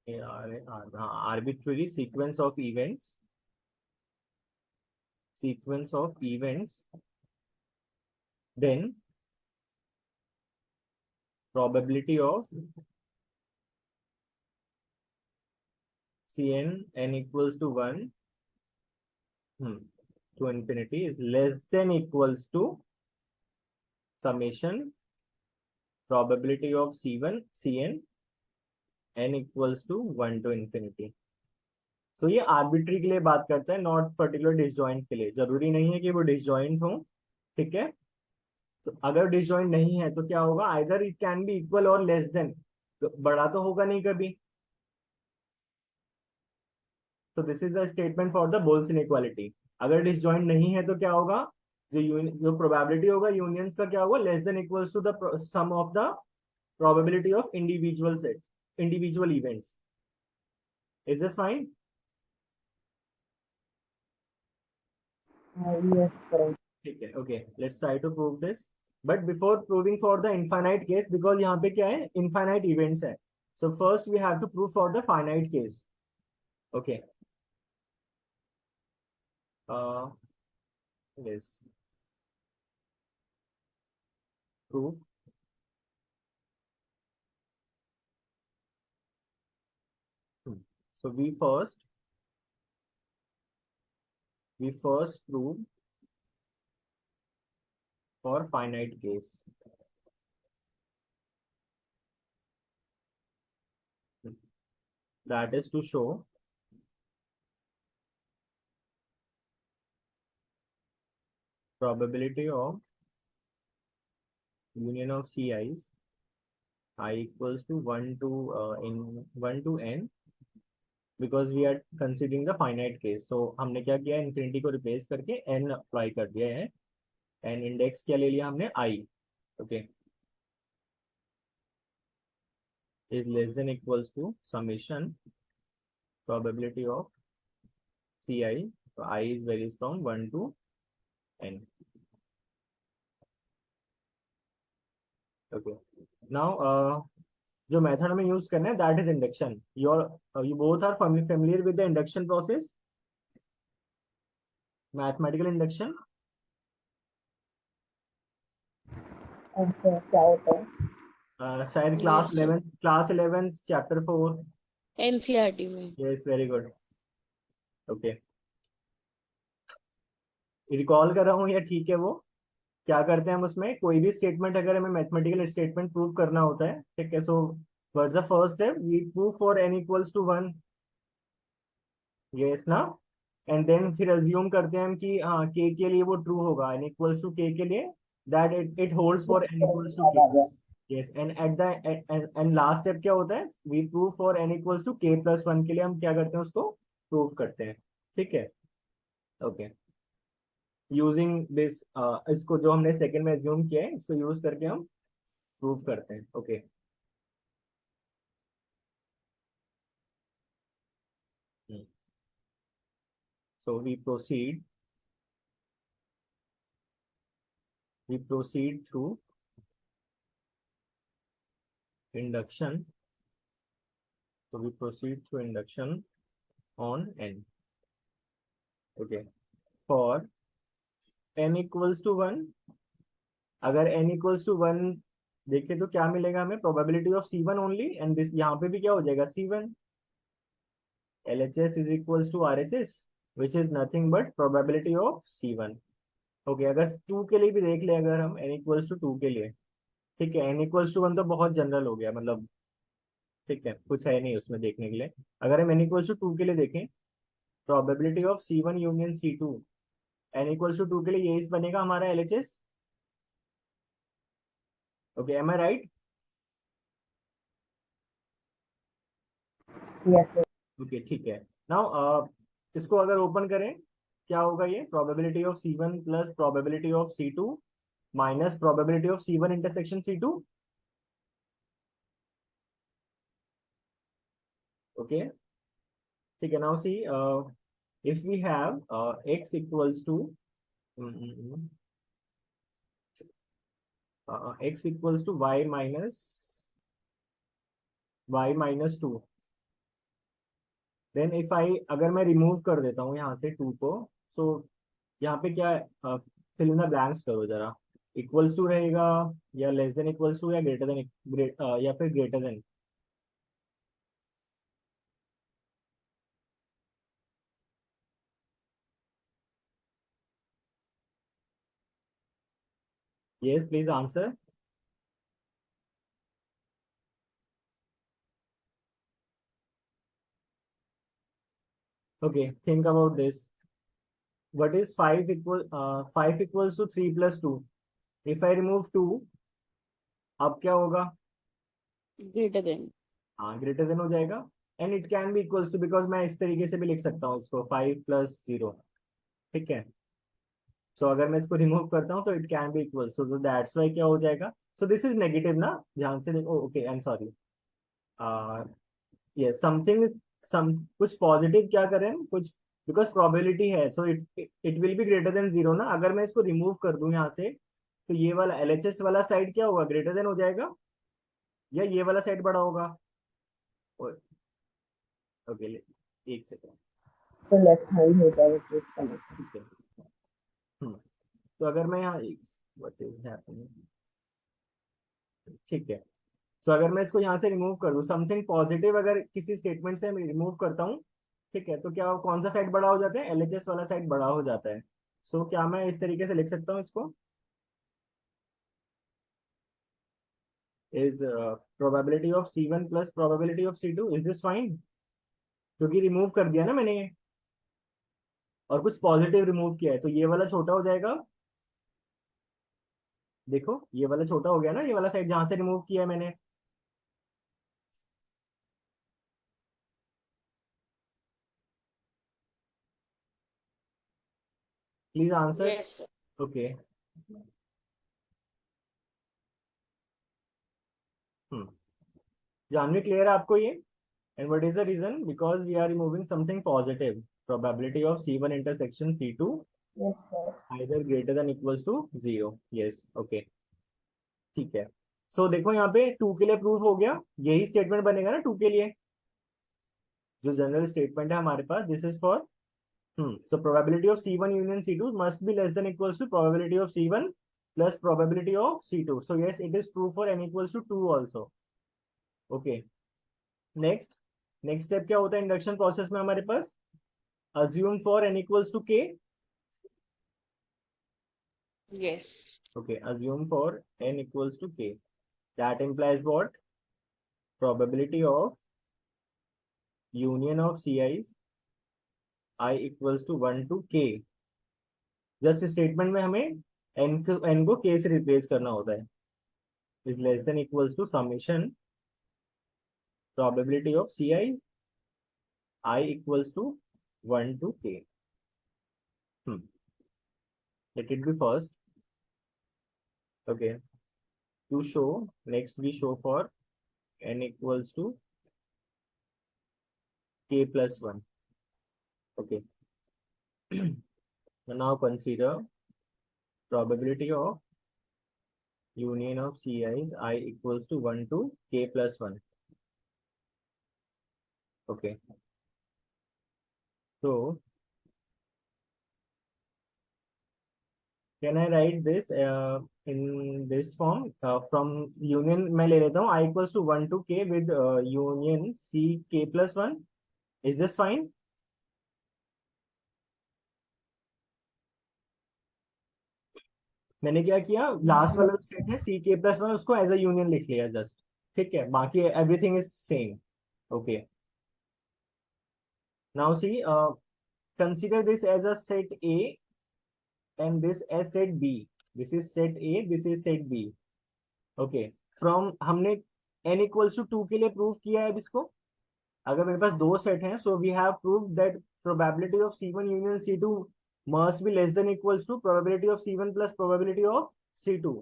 arbitrary sequence of events, then probability of Cn n equals to 1 to infinity is less than equals to summation probability of C1 Cn n equals to 1 to infinity. सो ये arbitrary के लिए बात करता है, not particular disjoint के लिए. जरूरी नहीं है कि वो डिसजॉइंट हो. ठीक है. तो अगर डिसजॉइंट नहीं है तो क्या होगा, either it can be equal और लेस देन. तो बड़ा तो होगा नहीं कभी. तो this is the statement for the Boole's inequality. अगर डिसजॉइंट नहीं है तो क्या होगा, जो प्रोबेबिलिटी होगा यूनियंस का क्या होगा, less than equals to the sum of the probability of individual sets, individual events. Is this fine? Yes, correct. ठीक है. Okay, let's try to prove this. But before proving for the infinite case, because यहाँ पे क्या है, infinite events है. So first we have to prove for the finite case. Okay. Yes. Prove. So we first prove for finite case. That is to show probability of union of CIs I equals to 1 to in 1 to n, because we are considering the finite case. So हमने क्या किया, infinity को replace करके n apply कर दिया है. n index क्या ले लिया हमने, I. Okay, is less than equals to summation probability of CI. So I is varies from 1 to n. Okay, now जो मेथड हमें यूज करना है that is induction. You both are familiar with the induction process, mathematical induction. अच्छा, क्या होता है? शायद class 11 chapter 4 NCERT में. Yes, very good. Okay, recall कर रहा हूँ या ठीक है. वो क्या करते हैं हम उसमें, कोई भी स्टेटमेंट अगर हमें मैथमेटिकल स्टेटमेंट प्रूव करना होता है, ठीक है. So what's the first step, we prove for n equals to 1. Yes ना. एंड देन फिर अज्यूम करते हैं हम कि हाँ k के लिए वो ट्रू होगा, n इक्वल्स टू k के लिए, that it holds for n equals to k. Yes, and at the end last step क्या होता है, we prove for n equals to k plus 1 के लिए हम क्या करते हैं, उसको प्रूव करते हैं. ठीक है. ओके, यूजिंग दिस, इसको जो हमने सेकंड में अज्यूम किया है इसको यूज करके हम प्रूव करते हैं. Okay. So we proceed through induction. So we proceed through induction on n. Okay. For n equals to 1, अगर n equals to 1 देखें तो क्या मिलेगा हमें, probability of C1 only. And this यहाँ पे भी क्या हो जाएगा, C1. LHS is equals to RHS, which is nothing but probability of C1. Okay, अगर 2 के लिए भी देख ले, अगर हम n equals to 2 के लिए, ठीक है. n equals to 1 तो बहुत जनरल हो गया, मतलब ठीक है, कुछ है नहीं उसमें देखने के लिए. अगर हम n equals to 2 के लिए देखें, probability of C1 union C2 n equals to 2 के लिए यही बनेगा हमारा LHS. ओके, एम आई राइट? Yes sir. ओके, ठीक है. नाउ इसको अगर ओपन करें, क्या होगा, ये probability of C1 plus probability of C2 minus probability of C1 intersection C2. Okay, ठीक है. Now see, if we have x equals to x equals to y minus 2, then if I, अगर मैं remove कर देता हूँ यहाँ से 2 को, सो यहाँ पे क्या, फिल इन द ब्लैंक्स करो जरा. इक्वल्स टू रहेगा, या लेस देन इक्वल्स टू, या ग्रेटर देन, या फिर greater than. Yes, please answer. Okay, think about this. What is 5 equals to 3 plus 2? If I remove 2, अब क्या होगा? Greater than. हाँ, ग्रेटर देन हो जाएगा. And it can be equals to, because मैं इस तरीके से भी लिख सकता हूँ इसको 5 + 0. ठीक है. सो अगर मैं इसको रिमूव करता हूँ तो it can be equal, so that's why क्या हो जाएगा. सो दिस इज नेगेटिव ना, ध्यान से देखो. Okay, I am sorry. ये समथिंग, सम कुछ पॉजिटिव क्या करें कुछ, बिकॉज प्रोबेबिलिटी है, so it it will B greater then 0 ना. अगर मैं इसको रिमूव कर दूं यहाँ से, तो ये वाला एलएचएस वाला साइड क्या होगा, ग्रेटर देन हो जाएगा, या ये वाला साइड बड़ा होगा. ओके, एक सेकेंड. तो लेफ्ट हैंड हो जाएगा तो समझ. ठीक है. तो अगर मैं यहाँ व्हाट इज हैपनिंग. ठीक है. सो अगर मैं इसको यहाँ से रिमूव कर दूँ, समथिंग पॉजिटिव अगर किसी स्टेटमेंट से मैं रिमूव करता हूँ, ठीक है, तो क्या कौन सा साइड बड़ा हो जाता है, एलएचएस वाला साइड बड़ा हो जाता है. सो क्या मैं इस तरीके से लिख सकता हूँ इसको, is probability of C1 plus probability of C2, is this fine? क्योंकि रिमूव कर दिया ना मैंने, और कुछ पॉजिटिव रिमूव किया है, तो ये वाला छोटा हो जाएगा. देखो ये वाला छोटा हो गया ना, ये वाला साइड जहां से रिमूव किया है मैंने. Please answer. Yes. Okay. Janhavi, clear है आपको ये? And what is the reason? Because we are removing something positive. Probability of C1 intersection C2 yes sir. either greater than equals to 0. Yes, okay. ठीक है. सो देखो यहाँ पे 2 के लिए प्रूफ हो गया. यही स्टेटमेंट बनेगा ना 2 के लिए, जो जनरल स्टेटमेंट है हमारे पास. This is for so probability of C1 union C2 must be less than equals to probability of C1 plus probability of C2. So yes, it is true for n equals to 2 also. Okay. Next step क्या होता है induction process में हमारे पास? assume for n equals to k. Yes. Okay, assume for n equals to k. That implies what? Probability of union of ci's I equals to 1 to k. Just statement में हमें n को k से replace करना होता है. Is less than equals to summation probability of ci I equals to 1 to k. Let it be first. Okay. To show, next we show for n equals to k plus 1. Okay. Now consider probability of union of ci's I equals to 1 to k plus 1. Okay. So can I write this in this form? From union मैं ले लेता हूँ I equals to 1 to k with union c k plus 1. Is this fine? मैंने क्या किया, last वाला set है सी के प्लस 1, उसको एज अ यूनियन लिख लिया जस्ट. ठीक है, बाकी everything is same. Okay. Now see, consider this as a set A and this as set B. This is set A, this is set B. Okay. From हमने n equals to 2 के लिए prove किया है अब इसको. अगर मेरे पास दो सेट हैं, so we have proved that probability of C1 union C2 must be less than equals to probability of C1 plus probability of C2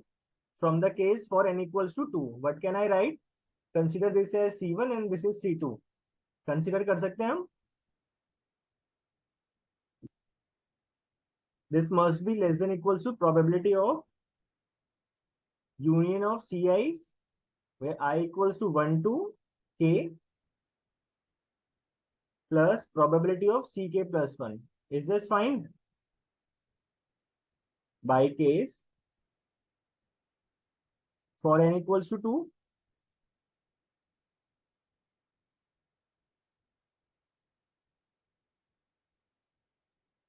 from the case for n equals to 2. What can I write? Consider this as C1 and this is C2. Consider कर सकते हैं हम. This must be less than equals to probability of union of CI's where I equals to 1 to k plus probability of CK plus 1. Is this fine? By case for n equals to 2.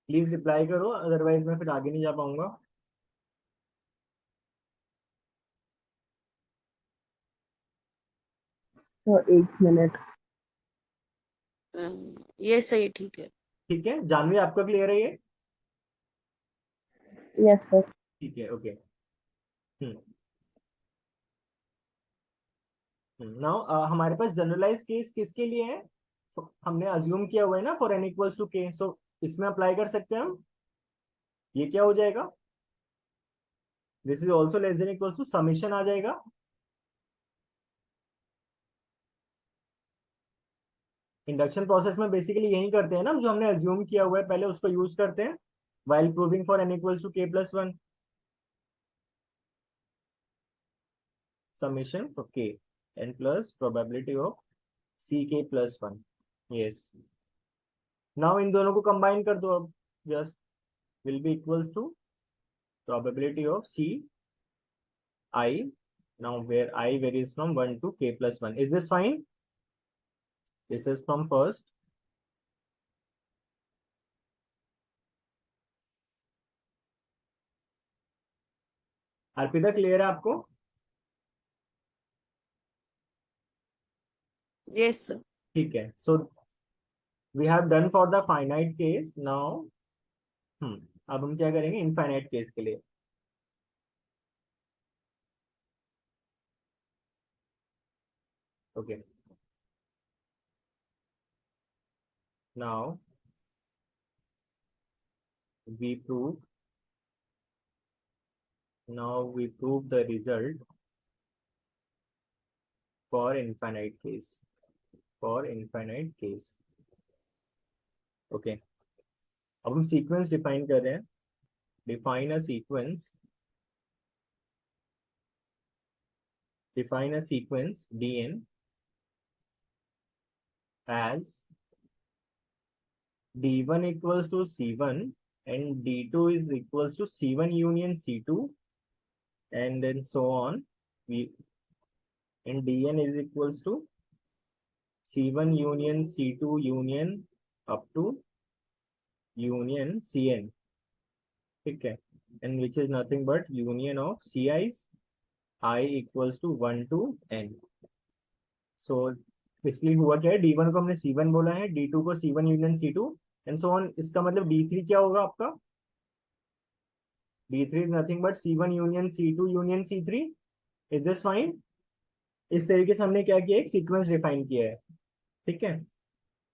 Please reply करो, otherwise मैं फिर आगे नहीं जा पाऊंगा. तो 1 minute. ये सही, ठीक है। ठीक है, जानवी आपका क्लियर है ये? Yes sir. ठीक है, ओके। हम्म नाउ हमारे पास जनरलाइज केस किसके लिए है? हमने अज्यूम किया हुआ है ना for n equals to k, so इसमें अप्लाई कर सकते हैं हम। ये क्या हो जाएगा? This is also less than equals to summation आ जाएगा। इंडक्शन प्रोसेस में बेसिकली यही करते हैं ना, जो हमने अज्यूम किया हुआ है पहले उसको यूज करते हैं while proving for n equals to k plus 1 summation for k n plus probability of ck plus 1। yes, now इन दोनों को कंबाइन कर दो अब, just will be equals to probability of c I, now where I varies from 1 to k plus 1। is this fine? This is from first। Arpita clear है आपको? Yes. ठीक है, so we have done for the finite case now। अब हम क्या करेंगे infinite case के लिए? okay, now we prove the result for infinite case, okay। अब हम सीक्वेंस डिफाइन कर रहे हैं। define a sequence dn as d1 equals to c1 and d2 is equals to c1 union c2, and then so on, we and dn is equals to c1 union c2 union up to union cn, ठीक है, and which is nothing but union of ci's I equals to 1 to n। So basically हुआ क्या है, d1 को हमने c1 बोला है, d2 को c1 union c2 and so on. इसका मतलब d3 क्या होगा आपका? d3 is nothing but c1 union c2 union c3। Is this fine? इस तरीके से हमने क्या किया, एक सीक्वेंस डिफाइन किया है, ठीक है,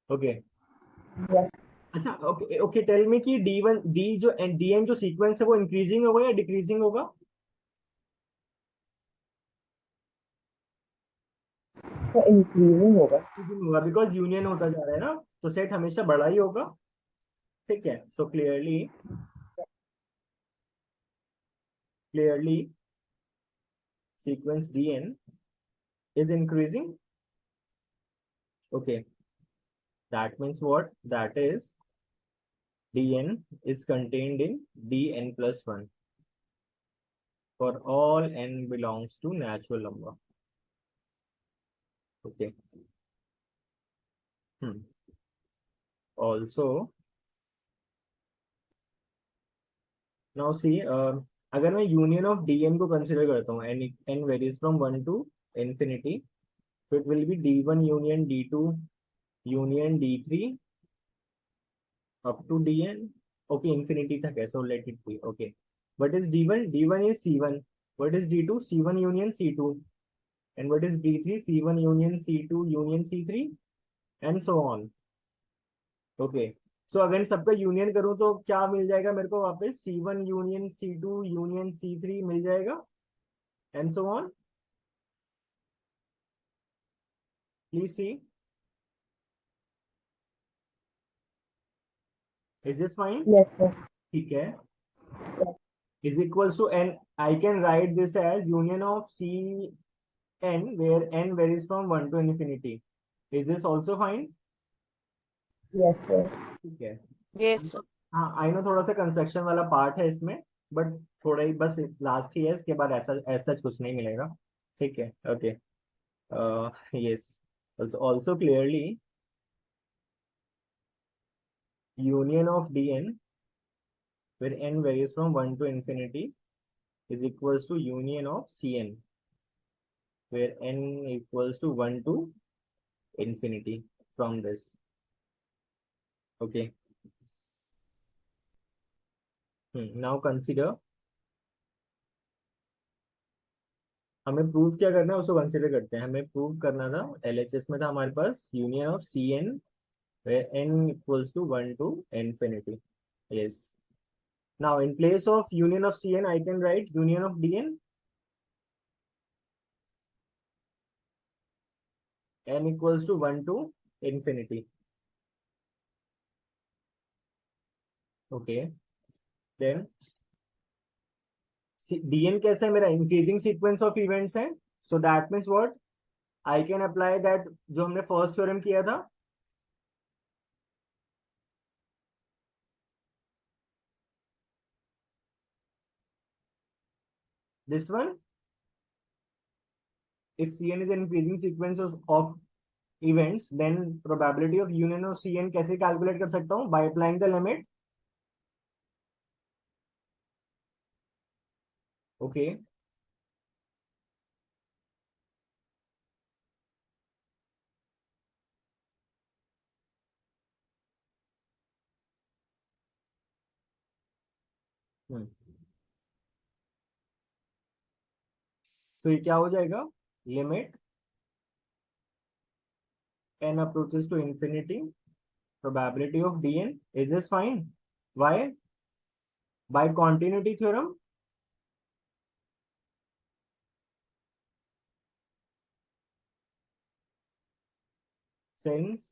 ओके। यस। अच्छा, ओके ओके, टेल मी कि d1 d जो dn जो सीक्वेंस है वो इंक्रीजिंग होगा या डिक्रीजिंग होगा? तो इंक्रीजिंग होगा। होगा बिकॉज यूनियन होता जा रहा है ना, तो सेट हमेशा बड़ा ही होगा, ठीक है। So clearly sequence dn is increasing, okay। that means what? That is dn is contained in dn plus 1 for all n belongs to natural number, okay। Also now see, अगर मैं यूनियन ऑफ dn को consider करता हूँ, n varies from 1 to infinity, so it will be d1 union d2 union d3 up to dn, okay, infinity तक है, so let it be, okay। what is d1? d1 is c1। what is d2? c1 union c2। and what is d3? c1 union c2 union c3 and so on, okay। सो अगर इन सबका union करूं तो क्या मिल जाएगा मेरे को वापस? c1 union c2 union c3 मिल जाएगा and so on. Please see, is this fine? Yes sir. ठीक है, is equals to n, I can write this as union of c n where n varies from 1 to infinity। is this also fine? Yes sir. ठीक है। Yes. हाँ, I know थोड़ा सा construction वाला part है इसमें, बट थोड़ा ही बस लास्ट ही है, इसके बाद ऐसा ऐसा कुछ नहीं मिलेगा, ठीक है, okay. Yes, also clearly union of dn where n varies from 1 to infinity is equals to union of cn, where n equals to 1 to infinity from this. Okay. Now consider, हमें प्रूव क्या करना है उसको consider करते हैं. हमें prove करना था, एलएचएस में था हमारे पास union of C N where n equals to 1 to infinity. Yes. Now in place of union of Cn, I can write union of Dn. N equals to 1 to infinity. Okay. Then Dn कैसा है मेरा, increasing sequence of events है. So that means what, I can apply that जो हमने first theorem किया था. This one, if Cn is an increasing sequence of events, then probability of union of Cn कैसे calculate कर सकता हूँ? By applying the limit. Okay. So ये क्या हो जाएगा? Limit n approaches to infinity, probability of Dn. Is this fine? Why? By continuity theorem. Since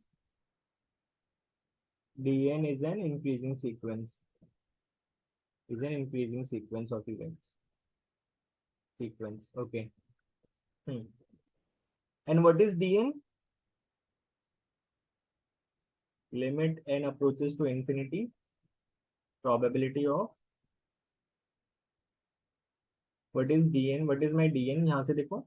Dn is an increasing sequence, is an increasing sequence of events. Sequence. Okay. And what is Dn? Limit n approaches to infinity, probability of, what is Dn? What is my Dn? यहाँ से देखो.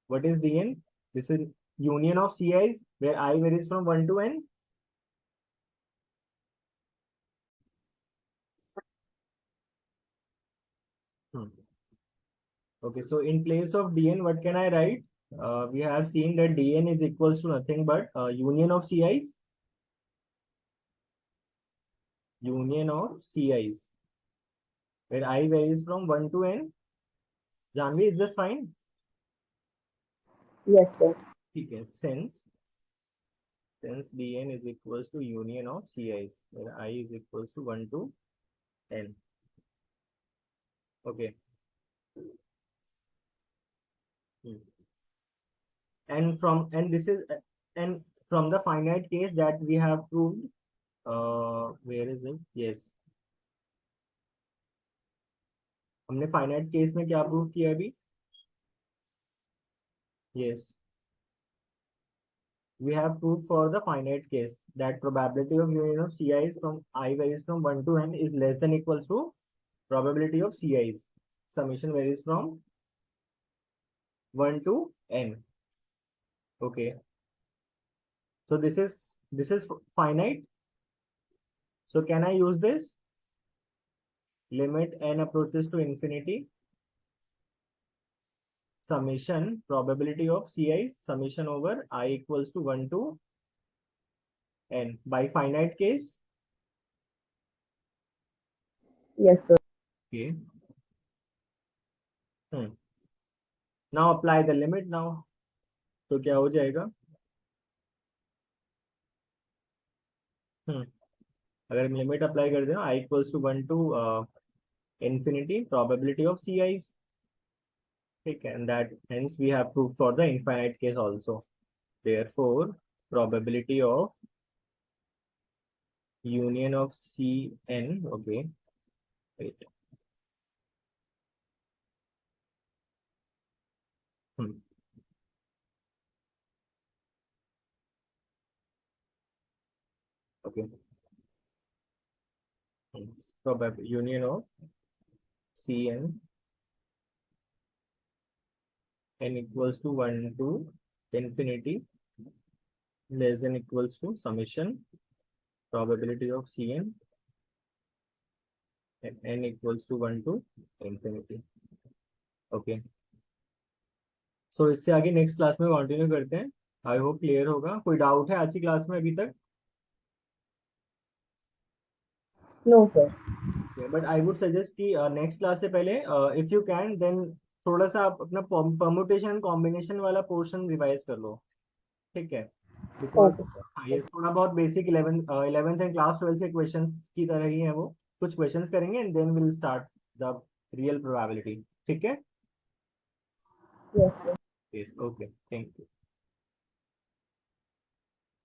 What is Dn? This is union of Ci's where I varies from 1 to n. Okay, so in place of Dn, what can I write? We have seen that Dn is equals to nothing but union of Ci's. Union of Ci's, where I varies from 1 to n. Janvi, is this fine? Yes, sir. Okay, since Dn is equals to union of Ci's, where I is equals to 1 to n. Okay. And from the finite case that we have proved, where is it? Yes. हमने finite case में क्या prove किया अभी? Yes. We have proved for the finite case that probability of union of Ci's from I varies from 1 to n is less than equals to probability of Ci's. Summation varies from 1 to n. Okay. So this is finite. So can I use this? Limit n approaches to infinity. Summation probability of Ci's summation over I equals to 1 to n by finite case. Yes, sir. Okay. Now apply the limit now. तो क्या हो जाएगा? अगर हम limit apply कर दें I equals to 1 to infinity probability of Ci's. Okay, and that hence we have proof for the infinite case also. Therefore, probability of union of Cn. Okay, wait. Okay. Probably union of Cn n equals to 1 to infinity less than equals to summation probability of Cn and n equals to 1 to infinity. Okay. सो इससे आगे next class में continue करते हैं। I hope clear होगा। कोई doubt है आज की क्लास में अभी तक? No sir. But I would suggest कि नेक्स्ट क्लास से पहले इफ यू कैन देन थोड़ा सा आप अपना परमुटेशन कॉम्बिनेशन वाला पोर्शन रिवाइज कर लो, ठीक है? Because okay sir. ये थोड़ा बहुत बेसिक 11th एंड क्लास 12 के क्वेश्चंस की तरह ही है वो। कुछ क्वेश्चंस करेंगे and then will start the real probability, ठीक है? Yes sir. Yes, okay, thank you.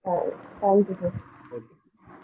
Thank you sir.